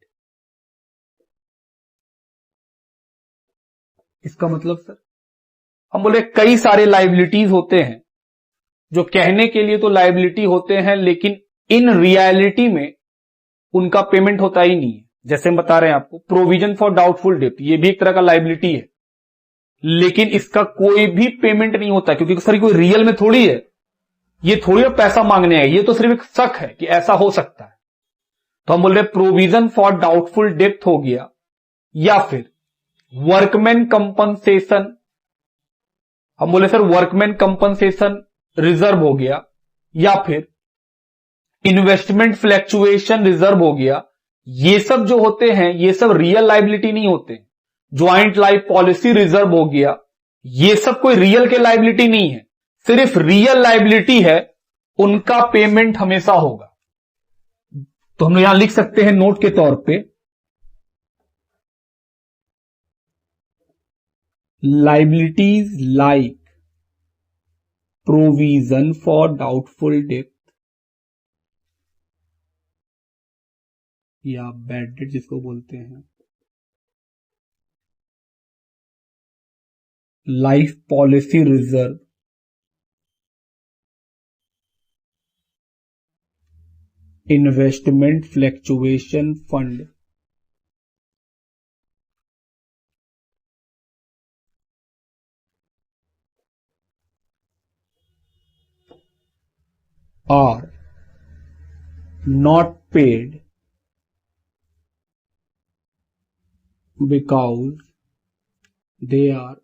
इसका मतलब सर हम बोले कई सारे लायबिलिटीज होते हैं जो कहने के लिए तो लायबिलिटी होते हैं, लेकिन इन रियलिटी में उनका पेमेंट होता ही नहीं है। जैसे हम बता रहे हैं आपको, प्रोविजन फॉर डाउटफुल डेट, ये भी एक तरह का लायबिलिटी है, लेकिन इसका कोई भी पेमेंट नहीं होता, क्योंकि सर कोई रियल में थोड़ी है, ये थोड़ी पैसा मांगने है, ये तो सिर्फ एक शक है कि ऐसा हो सकता है। तो हम बोल रहे प्रोविजन फॉर डाउटफुल डेप्थ हो गया, या फिर वर्कमैन कंपनसेशन, हम बोले सर वर्कमैन कंपनसेशन रिजर्व हो गया, या फिर इन्वेस्टमेंट फ्लैक्चुएशन रिजर्व हो गया। ये सब जो होते हैं ये सब रियल लायबिलिटी नहीं होते। ज्वाइंट लाइफ पॉलिसी रिजर्व हो गया, ये सब कोई रियल के लायबिलिटी नहीं है, सिर्फ रियल लायबिलिटी है, उनका पेमेंट हमेशा होगा। तो हम यहां लिख सकते हैं नोट के तौर पे, liabilities like provision for doubtful debt या बैड डेट जिसको बोलते हैं, life policy reserve, investment fluctuation fund, are not paid because they are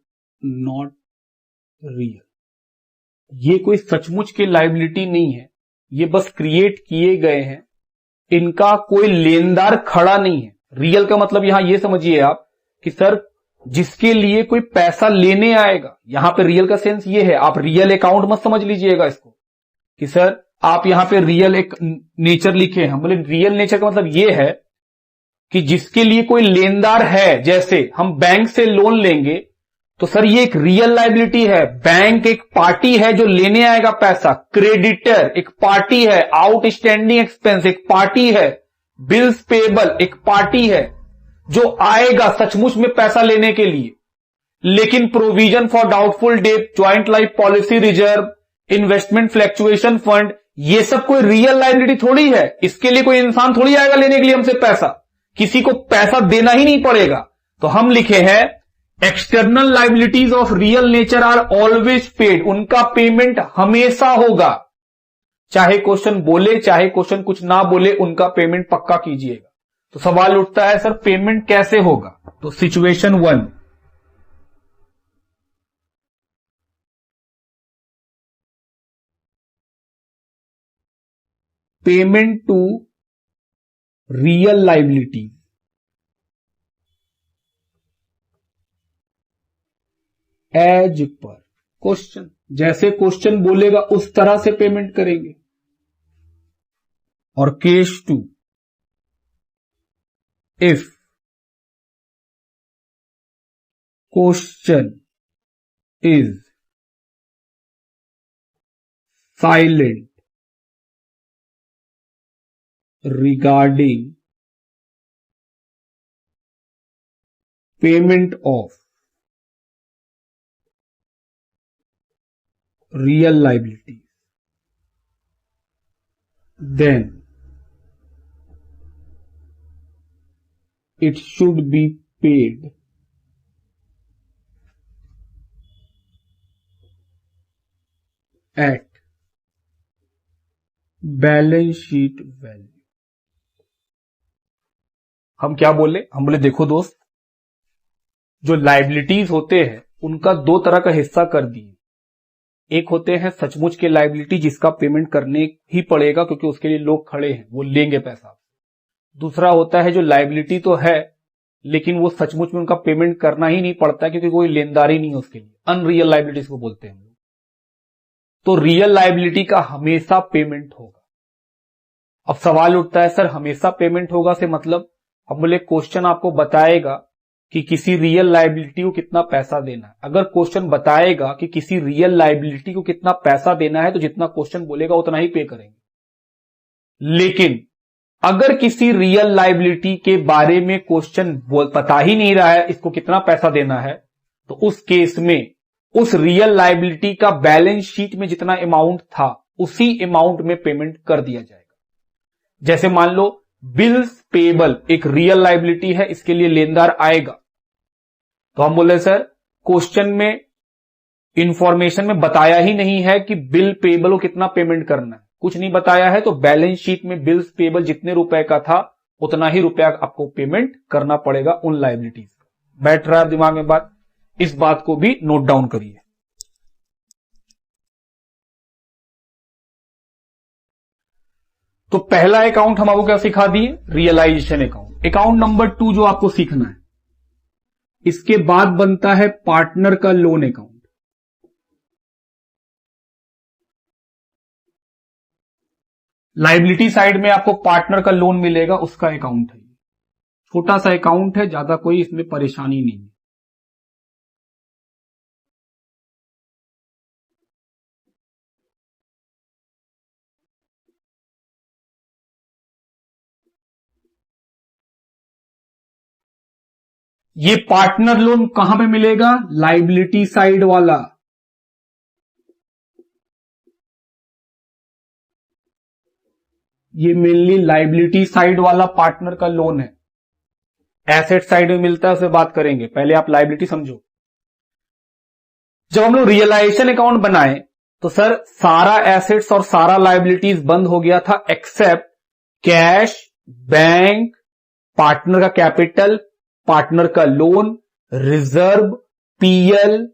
not real। ये कोई सचमुच के लायबिलिटी नहीं है, ये बस क्रिएट किए गए हैं, इनका कोई लेनदार खड़ा नहीं है। रियल का मतलब यहां ये समझिए आप कि सर जिसके लिए कोई पैसा लेने आएगा, यहां पे रियल का सेंस ये है, आप रियल अकाउंट मत समझ लीजिएगा इसको कि सर आप यहां पे रियल एक नेचर लिखे हैं। बोले रियल नेचर का मतलब ये है कि जिसके लिए कोई लेनदार है, जैसे हम बैंक से लोन लेंगे तो सर ये एक रियल लायबिलिटी है, बैंक एक पार्टी है जो लेने आएगा पैसा, क्रेडिटर एक पार्टी है, आउटस्टैंडिंग एक्सपेंस एक पार्टी है, बिल्स पेबल एक पार्टी है जो आएगा सचमुच में पैसा लेने के लिए। लेकिन provision for doubtful date, joint life policy reserve, investment fluctuation fund, ये सब कोई रियल लायबिलिटी थोड़ी है, इसके लिए कोई इंसान थोड़ी आएगा लेने के लिए हमसे पैसा, किसी को पैसा देना ही नहीं पड़ेगा। तो हम लिखे हैं external liabilities of real nature are always paid, उनका पेमेंट हमेशा होगा, चाहे क्वेश्चन बोले चाहे क्वेश्चन कुछ ना बोले, उनका पेमेंट पक्का कीजिएगा। तो सवाल उठता है सर पेमेंट कैसे होगा? तो situation 1, payment to real liability as per question, जैसे क्वेश्चन बोलेगा उस तरह से पेमेंट करेंगे। और case 2, if question is silent regarding payment of real liabilities, then it should be paid at balance sheet value. हम क्या बोले? हम बोले देखो दोस्त, जो लाइबिलिटीज होते हैं उनका दो तरह का हिस्सा कर दिए। एक होते हैं सचमुच के लाइबिलिटी जिसका पेमेंट करने ही पड़ेगा क्योंकि उसके लिए लोग खड़े हैं, वो लेंगे पैसा। दूसरा होता है जो लाइबिलिटी तो है लेकिन वो सचमुच में उनका पेमेंट करना ही नहीं पड़ता क्योंकि कोई लेनदारी नहीं है उसके लिए, अनरियल लाइबिलिटीज को बोलते हैं। तो रियल लाइबिलिटी का हमेशा पेमेंट होगा। अब सवाल उठता है सर हमेशा पेमेंट होगा से मतलब? हम बोले क्वेश्चन आपको बताएगा कि किसी रियल लाइबिलिटी को कितना पैसा देना है। अगर क्वेश्चन बताएगा कि किसी रियल लाइबिलिटी को कितना पैसा देना है तो जितना क्वेश्चन बोलेगा उतना ही पे करेंगे। लेकिन अगर किसी रियल लाइबिलिटी के बारे में क्वेश्चन पता ही नहीं रहा है इसको कितना पैसा देना है, तो उस केस में उस रियल लाइबिलिटी का बैलेंस शीट में जितना अमाउंट था उसी अमाउंट में पेमेंट कर दिया जाएगा। जैसे मान लो बिल्स पेबल एक रियल लाइबिलिटी है, इसके लिए लेनदार आएगा, तो हम बोले सर क्वेश्चन में इंफॉर्मेशन में बताया ही नहीं है कि बिल पेबल को कितना पेमेंट करना है, कुछ नहीं बताया है, तो बैलेंस शीट में बिल्स पेबल जितने रुपए का था उतना ही रुपया आपको पेमेंट करना पड़ेगा उन लाइबिलिटीज का। बैठ रहा है दिमाग में बात? इस बात को भी नोट डाउन करिए। तो पहला अकाउंट हम आपको क्या सिखा दिए? Realisation account. अकाउंट नंबर 2 जो आपको सीखना है, इसके बाद बनता है पार्टनर का लोन अकाउंट। लाइबिलिटी साइड में आपको पार्टनर का लोन मिलेगा, उसका अकाउंट है। छोटा सा अकाउंट है, ज्यादा कोई इसमें परेशानी नहीं है। ये पार्टनर लोन कहां पे मिलेगा? लाइबिलिटी साइड वाला। ये मेनली लाइबिलिटी साइड वाला पार्टनर का लोन है। एसेट साइड में मिलता है, उससे बात करेंगे, पहले आप लाइबिलिटी समझो। जब हम लोग रियलाइजेशन अकाउंट बनाए तो सर सारा एसेट्स और सारा लाइबिलिटीज बंद हो गया था एक्सेप्ट कैश, बैंक, पार्टनर का कैपिटल, पार्टनर का loan, reserve, PL,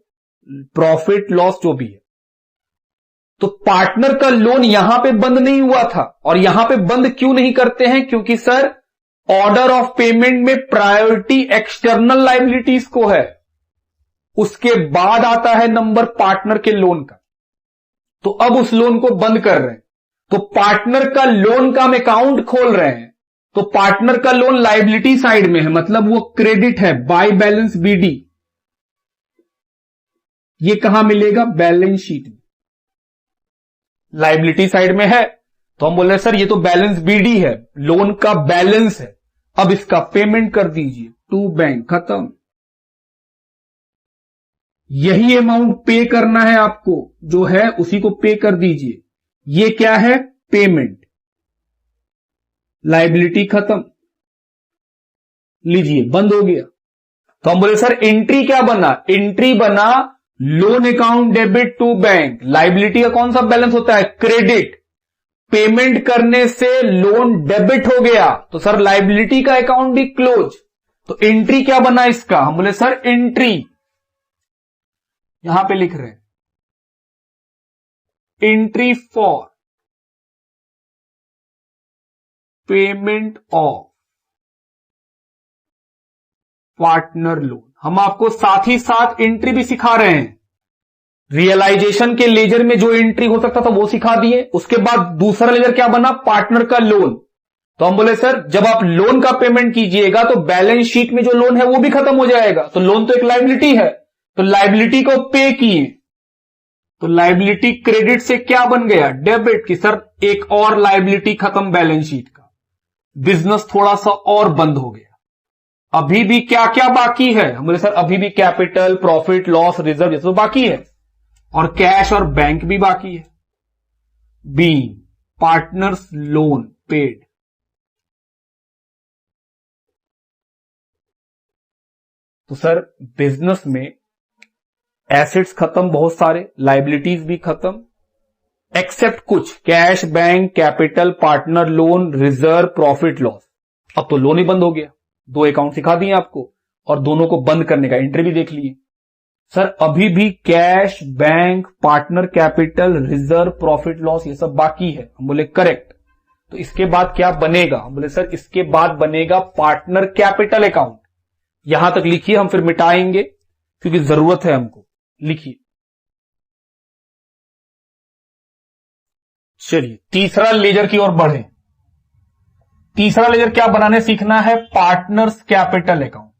profit loss जो भी है। तो पार्टनर का लोन यहां पे बंद नहीं हुआ था। और यहां पे बंद क्यों नहीं करते हैं? क्योंकि सर ऑर्डर ऑफ पेमेंट में प्रायोरिटी एक्सटर्नल लाइबिलिटीज को है, उसके बाद आता है नंबर पार्टनर के लोन का। तो अब उस लोन को बंद कर रहे हैं, तो पार्टनर का लोन का हम अकाउंट खोल रहे हैं। तो पार्टनर का लोन लाइबिलिटी साइड में है, मतलब वो क्रेडिट है, बाय बैलेंस बीडी। ये कहां मिलेगा? बैलेंस शीट में। लाइबिलिटी साइड में है तो हम बोल रहे हैं सर ये तो बैलेंस बीडी है, लोन का बैलेंस है, अब इसका पेमेंट कर दीजिए टू बैंक, खत्म। यही अमाउंट पे करना है आपको, जो है उसी को पे कर दीजिए। ये क्या है? पेमेंट। लाइबिलिटी खत्म, लीजिए बंद हो गया। तो हम बोले सर एंट्री क्या बना? एंट्री बना loan account debit to bank. Liability का कौन सा बैलेंस होता है? क्रेडिट। पेमेंट करने से लोन डेबिट हो गया तो सर लाइबिलिटी का अकाउंट भी क्लोज। तो एंट्री क्या बना इसका? हम बोले सर एंट्री, यहां पे लिख रहे हैं entry for payment of partner loan. हम आपको साथ ही साथ एंट्री भी सिखा रहे हैं। रियलाइजेशन के लेजर में जो एंट्री हो सकता था वो सिखा दिए। उसके बाद दूसरा लेजर क्या बना? पार्टनर का लोन। तो हम बोले सर जब आप लोन का पेमेंट कीजिएगा तो बैलेंस शीट में जो लोन है वो भी खत्म हो जाएगा, तो लोन तो एक लायबिलिटी है, तो लायबिलिटी को पे किए तो लायबिलिटी क्रेडिट से क्या बन गया, डेबिट। की सर एक और लायबिलिटी खत्म बैलेंस शीट का, बिजनेस थोड़ा सा और बंद हो गया। अभी भी क्या क्या बाकी है, हम बोले सर अभी भी कैपिटल, प्रॉफिट, लॉस, रिजर्व ये सब बाकी है, और कैश और बैंक भी बाकी है। B partners loan paid. तो सर बिजनेस में एसेट्स खत्म बहुत सारे, लायबिलिटीज भी खत्म, एक्सेप्ट कुछ cash, bank, capital, partner loan, reserve, profit, loss. अब तो लोन ही बंद हो गया, 2 अकाउंट सिखा दिए आपको और दोनों को बंद करने का एंट्री भी देख लिए। सर अभी भी cash, bank, partner capital, reserve, profit loss ये सब बाकी है। हम बोले करेक्ट। तो इसके बाद क्या बनेगा, हम बोले सर इसके बाद बनेगा पार्टनर कैपिटल अकाउंट। यहां तक लिखिए, हम फिर मिटाएंगे क्योंकि जरूरत है हमको। लिखिए, चलिए तीसरा लेजर की ओर बढ़े। तीसरा लेजर क्या बनाने सीखना है, पार्टनर्स कैपिटल अकाउंट।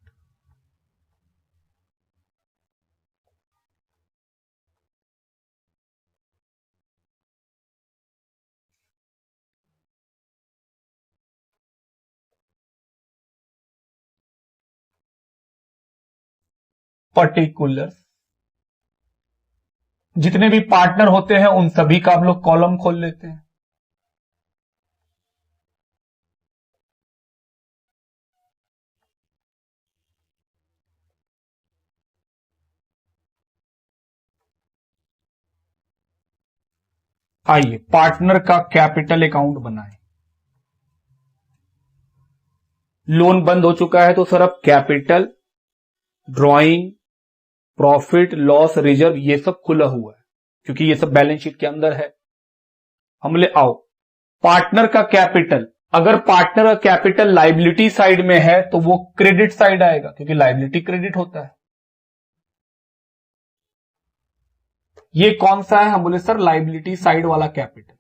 पर्टिकुलर जितने भी पार्टनर होते हैं उन सभी का आप लोग कॉलम खोल लेते हैं। आइए पार्टनर का कैपिटल अकाउंट बनाएं। लोन बंद हो चुका है तो सर अब capital, drawing, profit, loss, reserve ये सब खुला हुआ है क्योंकि ये सब बैलेंस शीट के अंदर है। हम ले आओ पार्टनर का कैपिटल। अगर पार्टनर का कैपिटल लायबिलिटी साइड में है तो वो क्रेडिट साइड आएगा क्योंकि लायबिलिटी क्रेडिट होता है। ये कौन सा है, हम बोले सर लायबिलिटी साइड वाला कैपिटल,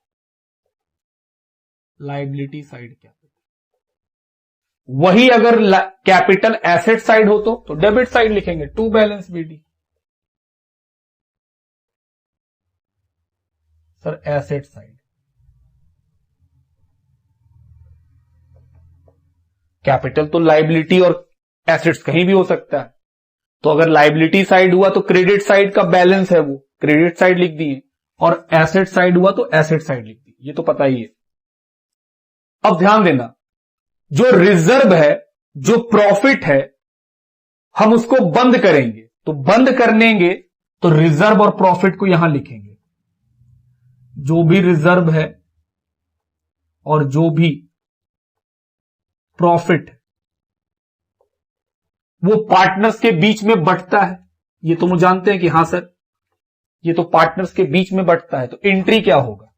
लायबिलिटी साइड कैपिटल। वही अगर कैपिटल एसेट साइड हो तो डेबिट साइड लिखेंगे, to balance BD. Sir asset side, capital तो लायबिलिटी और एसेट्स कहीं भी हो सकता है, तो अगर लायबिलिटी साइड हुआ तो क्रेडिट साइड का बैलेंस है वो क्रेडिट साइड लिख दिए, और एसेट साइड हुआ तो एसेट साइड लिख दी, ये तो पता ही है। अब ध्यान देना, जो रिजर्व है, जो प्रॉफिट है, हम उसको बंद करेंगे, तो बंद करेंगे तो रिजर्व और प्रॉफिट को यहां लिखेंगे। जो भी रिजर्व है और जो भी प्रॉफिट है वो पार्टनर्स के बीच में बंटता है, ये तो मुझे जानते हैं कि हां सर ये तो पार्टनर्स के बीच में बंटता है, तो एंट्री क्या होगा।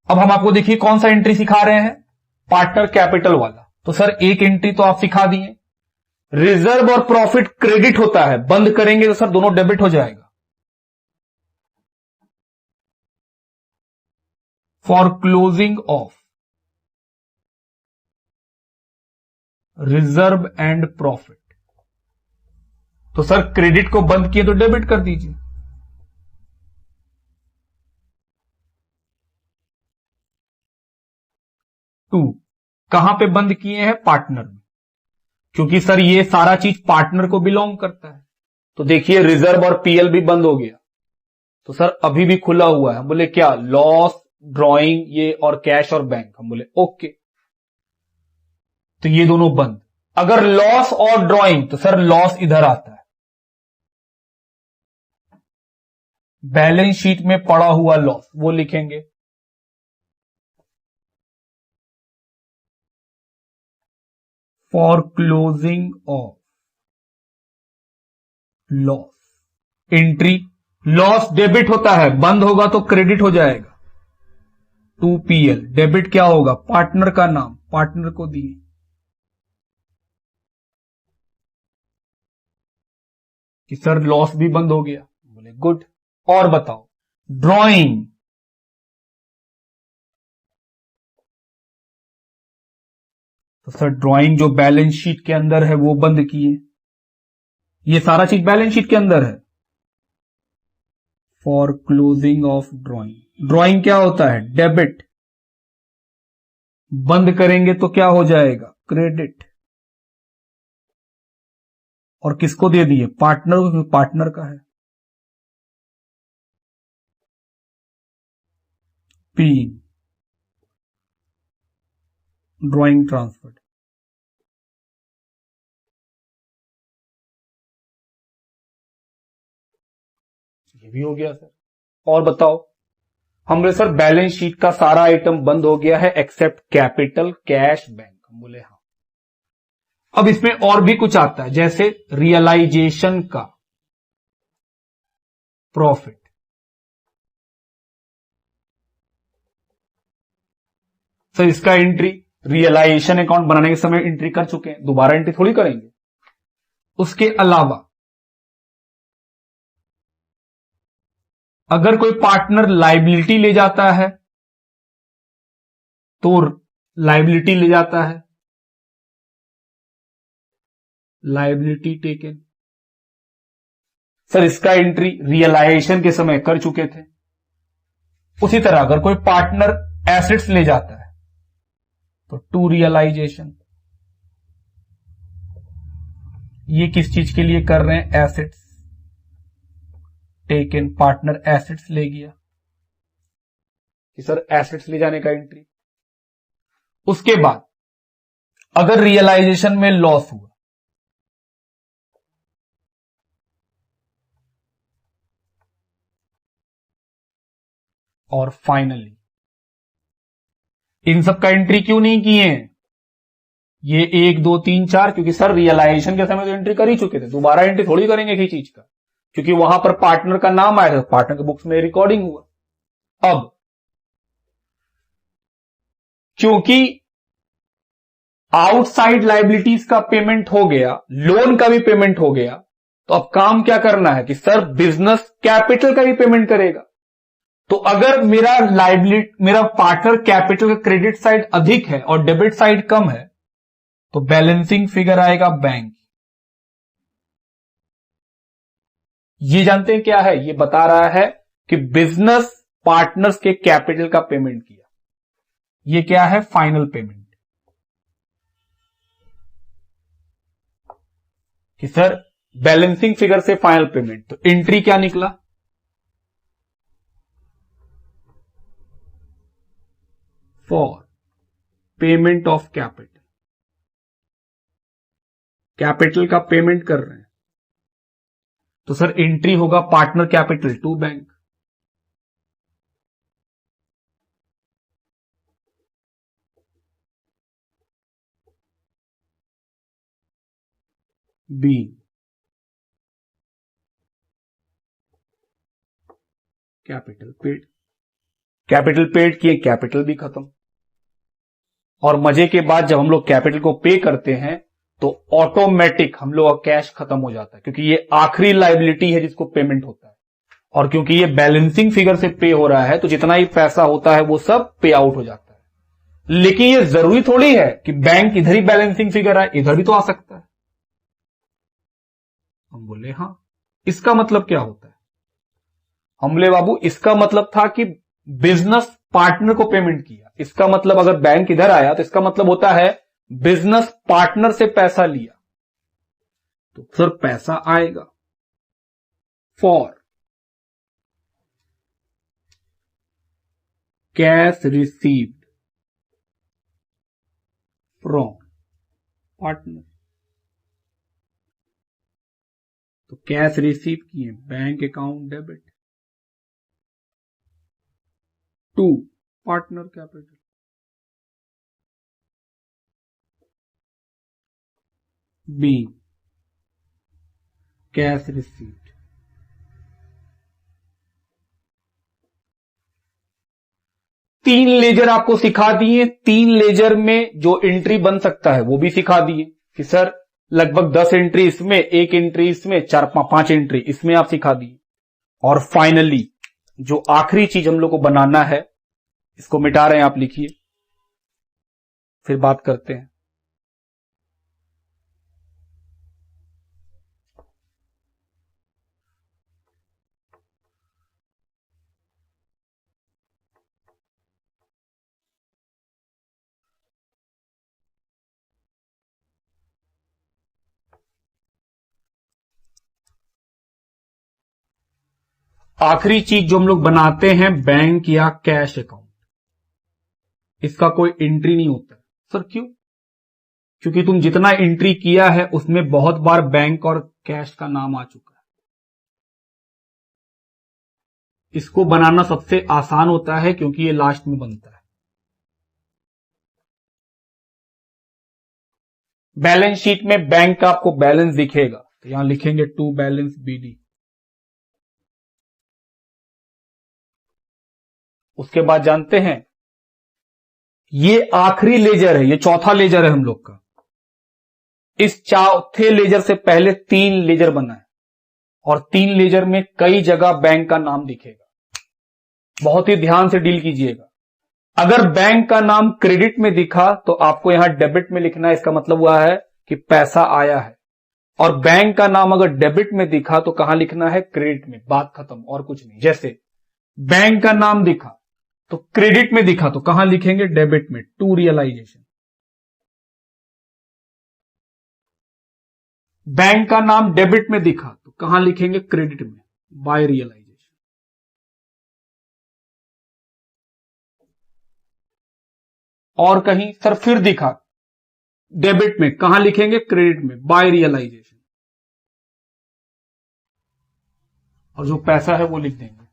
अब हम आपको देखिए कौन सा एंट्री सिखा रहे हैं, पार्टनर कैपिटल वाला। तो सर एक एंट्री तो आप सिखा दिए, रिजर्व और प्रॉफिट क्रेडिट होता है, बंद करेंगे तो सर दोनों डेबिट हो जाएगा। For closing of reserve and profit, तो सर क्रेडिट को बंद किए तो डेबिट कर दीजिए। टू कहां पे बंद किए हैं, पार्टनर में, क्योंकि सर ये सारा चीज पार्टनर को बिलोंग करता है। तो देखिए रिजर्व और पीएल भी बंद हो गया, तो सर अभी भी खुला हुआ है। हम बोले क्या, लॉस, ड्राइंग ये और कैश और बैंक। हम बोले ओके, तो ये दोनों बंद। अगर लॉस और ड्राइंग तो सर लॉस इधर आता है, बैलेंस शीट में पड़ा हुआ लॉस वो लिखेंगे। For closing of loss entry, loss debit होता है, बंद होगा तो क्रेडिट हो जाएगा। 2PL डेबिट क्या होगा, पार्टनर का नाम, पार्टनर को दिए, कि सर लॉस भी बंद हो गया। बोले गुड। और बताओ ड्राइंग, तो सर ड्राइंग जो बैलेंस शीट के अंदर है वो बंद किए, ये सारा चीज बैलेंस शीट के अंदर है। For closing of drawing, drawing क्या होता है? डेबिट। बंद करेंगे तो क्या हो जाएगा? क्रेडिट। और किसको दे दिए? पार्टनर को, क्योंकि पार्टनर का है। P, drawing transferred. ये भी हो गया सर। और बताओ, हम बोले सर बैलेंस शीट का सारा आइटम बंद हो गया है एक्सेप्ट कैपिटल, कैश, बैंक। हम बोले हाँ। अब इसमें और भी कुछ आता है, जैसे रियलाइजेशन का प्रॉफिट। सर इसका एंट्री रियलाइजेशन अकाउंट बनाने के समय एंट्री कर चुके हैं, दोबारा एंट्री थोड़ी करेंगे। उसके अलावा अगर कोई पार्टनर लाइबिलिटी ले जाता है तो लाइबिलिटी ले जाता है, लाइबिलिटी टेकन। सर इसका एंट्री रियलाइजेशन के समय कर चुके थे। उसी तरह अगर कोई पार्टनर एसेट्स ले जाता है तो टू रियलाइजेशन। ये किस चीज के लिए कर रहे हैं? Assets taken. पार्टनर एसेट्स ले गया कि सर एसेट्स ले जाने का एंट्री। उसके बाद अगर रियलाइजेशन में लॉस हुआ, और फाइनली इन सब का एंट्री क्यों नहीं किए? ये 1 2 3 4, क्योंकि सर रियलाइजेशन के समय तो एंट्री कर ही चुके थे, दोबारा एंट्री थोड़ी करेंगे किसी चीज का, क्योंकि वहां पर पार्टनर का नाम आया था, पार्टनर के बुक्स में रिकॉर्डिंग हुआ। अब क्योंकि आउटसाइड लाइबिलिटीज का पेमेंट हो गया, लोन का भी पेमेंट हो गया, तो अब काम क्या करना है कि सर बिजनेस कैपिटल का भी पेमेंट करेगा। तो अगर मेरा पार्टनर कैपिटल का क्रेडिट साइड अधिक है और डेबिट साइड कम है, तो बैलेंसिंग फिगर आएगा बैंक। ये जानते हैं क्या है? ये बता रहा है कि बिजनेस पार्टनर्स के कैपिटल का पेमेंट किया। ये क्या है? Final payment. कि सर बैलेंसिंग फिगर से फाइनल पेमेंट, तो एंट्री क्या निकला? For payment of capital. Capital का पेमेंट कर रहे हैं, तो सर एंट्री होगा partner capital to bank. B, capital paid. Capital paid किए, कैपिटल भी खत्म। और मजे के बाद जब हम लोग कैपिटल को पे करते हैं तो ऑटोमेटिक हम लोग का कैश खत्म हो जाता है, क्योंकि ये आखिरी लाइबिलिटी है जिसको पेमेंट होता है। और क्योंकि ये बैलेंसिंग फिगर से पे हो रहा है, तो जितना ही पैसा होता है वो सब पे आउट हो जाता है। लेकिन ये जरूरी थोड़ी है कि बैंक इधर ही बैलेंसिंग फिगर आए, इधर भी तो आ सकता है। हम बोले हाँ। इसका मतलब क्या होता है? हम बोले बाबू इसका मतलब था कि बिजनेस पार्टनर को पेमेंट किया। इसका मतलब अगर बैंक इधर आया तो इसका मतलब होता है बिजनेस पार्टनर से पैसा लिया, तो फिर पैसा आएगा। For cash received from partner, तो कैश रिसीव किए, bank account debit to partner capital. B, cash received. तीन लेजर आपको सिखा दिए। 3 लेजर में जो एंट्री बन सकता है वो भी सिखा दिए कि सर लगभग 10 एंट्री इसमें, 1 एंट्री इसमें, 4-5 एंट्री इसमें आप सिखा दिए। और फाइनली जो आखिरी चीज हम लोग को बनाना है, इसको मिटा रहे हैं, आप लिखिए, फिर बात करते हैं। आखिरी चीज जो हम लोग बनाते हैं बैंक या कैश अकाउंट, इसका कोई एंट्री नहीं होता है। सर क्यों? क्योंकि तुम जितना एंट्री किया है उसमें बहुत बार बैंक और कैश का नाम आ चुका है। इसको बनाना सबसे आसान होता है क्योंकि ये लास्ट में बनता है। बैलेंस शीट में बैंक का आपको बैलेंस दिखेगा, तो यहां लिखेंगे टू बैलेंस बीडी। उसके बाद जानते हैं ये आखिरी लेजर है, ये चौथा लेजर है हम लोग का। इस चौथे लेजर से पहले 3 लेजर बना है और 3 लेजर में कई जगह बैंक का नाम दिखेगा। बहुत ही ध्यान से डील कीजिएगा। अगर बैंक का नाम क्रेडिट में दिखा तो आपको यहां डेबिट में लिखना है, इसका मतलब हुआ है कि पैसा आया है। और बैंक का नाम अगर डेबिट में दिखा तो कहां लिखना है? क्रेडिट में। बात खत्म, और कुछ नहीं। जैसे बैंक का नाम दिखा तो क्रेडिट में दिखा तो कहां लिखेंगे? डेबिट में, टू रियलाइजेशन। बैंक का नाम डेबिट में दिखा तो कहां लिखेंगे? क्रेडिट में, बाय रियलाइजेशन। और कहीं सर फिर दिखा डेबिट में, कहां लिखेंगे? क्रेडिट में, बाय रियलाइजेशन। और जो पैसा है वो लिख देंगे।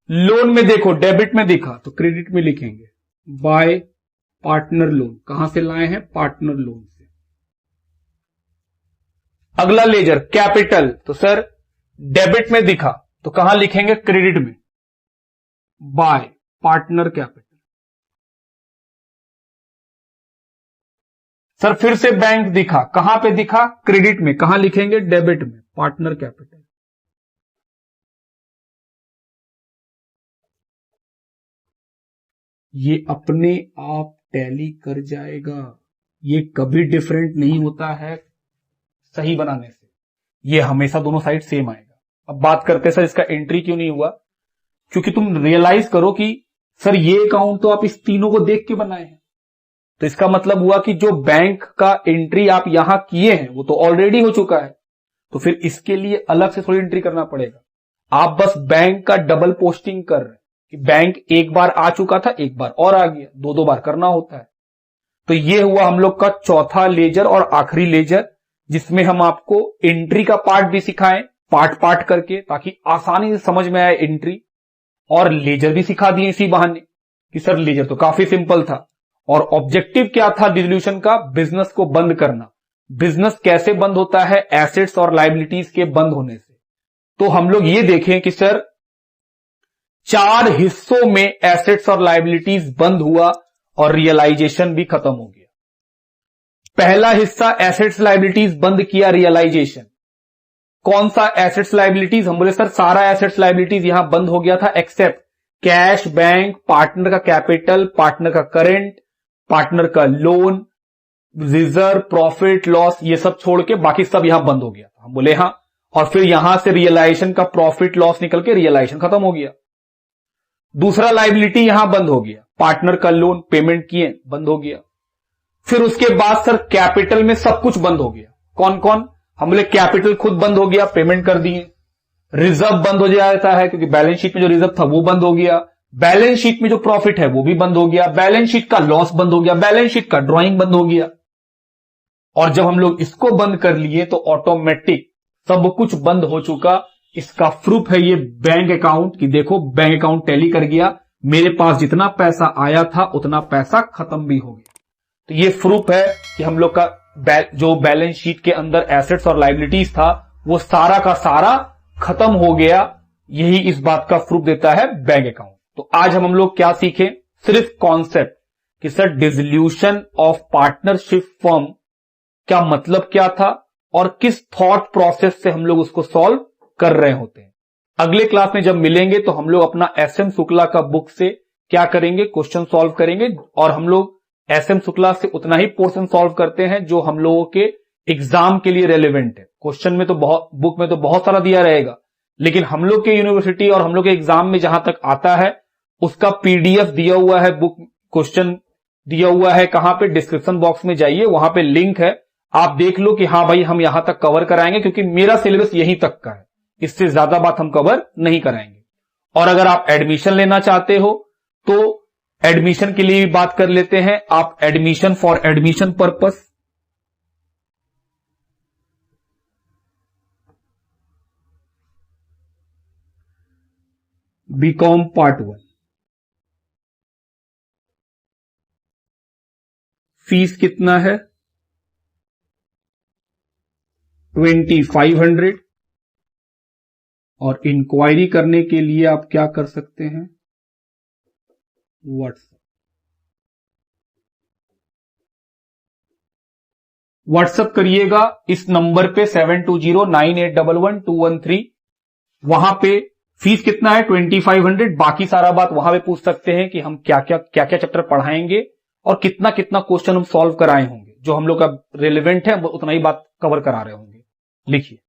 लोन में देखो डेबिट में दिखा तो क्रेडिट में लिखेंगे बाय पार्टनर लोन। कहां से लाए हैं? पार्टनर लोन से। अगला लेजर कैपिटल, तो सर डेबिट में दिखा तो कहां लिखेंगे? क्रेडिट में, बाय पार्टनर कैपिटल। सर फिर से बैंक दिखा, कहां पे दिखा? क्रेडिट में, कहां लिखेंगे? डेबिट में, पार्टनर कैपिटल। ये अपने आप टैली कर जाएगा, ये कभी डिफरेंट नहीं होता है सही बनाने से, ये हमेशा दोनों साइड सेम आएगा। अब बात करते हैं सर इसका एंट्री क्यों नहीं हुआ? क्योंकि तुम रियलाइज करो कि सर ये अकाउंट तो आप इस तीनों को देख के बनाए हैं, तो इसका मतलब हुआ कि जो बैंक का एंट्री आप यहां किए हैं वो तो ऑलरेडी हो चुका है, तो फिर इसके लिए अलग से थोड़ी एंट्री करना पड़ेगा। आप बस बैंक का डबल पोस्टिंग कर रहे हैं कि बैंक एक बार आ चुका था, एक बार और आ गया, 2 बार करना होता है। तो ये हुआ हम लोग का चौथा लेजर और आखिरी लेजर, जिसमें हम आपको एंट्री का पार्ट भी सिखाएं पार्ट पार्ट करके, ताकि आसानी से समझ में आए एंट्री। और लेजर भी सिखा दिए इसी बहाने कि सर लेजर तो काफी सिंपल था। और ऑब्जेक्टिव क्या था डिसोल्यूशन का? बिजनेस को बंद करना। बिजनेस कैसे बंद होता है? एसेट्स और लायबिलिटीज के बंद होने से। तो हम लोग ये देखें कि सर 4 हिस्सों में एसेट्स और लायबिलिटीज बंद हुआ और रियलाइजेशन भी खत्म हो गया। पहला हिस्सा एसेट्स लायबिलिटीज बंद किया, रियलाइजेशन। कौन सा एसेट्स लायबिलिटीज? हम बोले सर सारा एसेट्स लायबिलिटीज यहां बंद हो गया था एक्सेप्ट कैश, बैंक, पार्टनर का कैपिटल, पार्टनर का करंट, पार्टनर का लोन, रिजर्व, प्रॉफिट लॉस, ये सब छोड़ के बाकी सब यहां बंद हो गया। हम बोले हाँ। और फिर यहां से रियलाइजेशन का प्रॉफिट लॉस निकल के रियलाइजेशन खत्म हो गया। दूसरा लायबिलिटी यहां बंद हो गया, पार्टनर का लोन पेमेंट किए बंद हो गया। फिर उसके बाद सर कैपिटल में सब कुछ बंद हो गया। कौन कौन? हम बोले कैपिटल खुद बंद हो गया, पेमेंट कर दिए। रिजर्व बंद हो जाता है क्योंकि बैलेंस शीट में जो रिजर्व था वो बंद हो गया। बैलेंस शीट में जो प्रॉफिट है वो भी बंद हो गया। बैलेंस शीट का लॉस बंद हो गया। बैलेंस शीट का ड्राइंग बंद हो गया। और जब हम लोग इसको बंद कर लिए तो ऑटोमेटिक सब कुछ बंद हो चुका। इसका प्रूफ है ये बैंक अकाउंट कि देखो बैंक अकाउंट टैली कर गया, मेरे पास जितना पैसा आया था उतना पैसा खत्म भी हो गया। तो ये प्रूफ है कि हम लोग का जो बैलेंस शीट के अंदर एसेट्स और लायबिलिटीज था वो सारा का सारा खत्म हो गया। यही इस बात का प्रूफ देता है बैंक अकाउंट। तो आज हम लोग क्या सीखे? सिर्फ कॉन्सेप्ट कि sir dissolution of partnership firm क्या मतलब क्या था और किस थॉट प्रोसेस से हम लोग उसको सॉल्व कर रहे होते हैं। अगले क्लास में जब मिलेंगे तो हम लोग अपना एसएम शुक्ला का बुक से क्या करेंगे? क्वेश्चन सॉल्व करेंगे। और हम लोग एसएम शुक्ला से उतना ही पोर्शन सॉल्व करते हैं जो हम लोगों के एग्जाम के लिए रेलेवेंट है। क्वेश्चन में तो बुक में तो बहुत सारा दिया रहेगा, लेकिन हम लोग के यूनिवर्सिटी और हम लोग के एग्जाम में जहां तक आता है उसका पीडीएफ दिया हुआ है, बुक क्वेश्चन दिया हुआ है। कहां पे? डिस्क्रिप्शन बॉक्स में जाइए, वहां पे लिंक है, आप देख लो कि हाँ भाई हम यहां तक कवर कराएंगे, क्योंकि मेरा सिलेबस यहीं तक का है। इससे ज्यादा बात हम कवर नहीं कराएंगे। और अगर आप एडमिशन लेना चाहते हो तो एडमिशन के लिए भी बात कर लेते हैं। आप admission for admission purpose BCom part 1, fees कितना है 2500। और इंक्वायरी करने के लिए आप क्या कर सकते हैं, व्हाट्सएप करिएगा इस नंबर पे 7209811213। वहां पे फीस कितना है 2500। बाकी सारा बात वहां पे पूछ सकते हैं कि हम क्या क्या चैप्टर पढ़ाएंगे और कितना कितना क्वेश्चन हम सॉल्व कराए होंगे। जो हम लोग का रिलेवेंट है उतना ही बात कवर करा रहे होंगे। लिखिए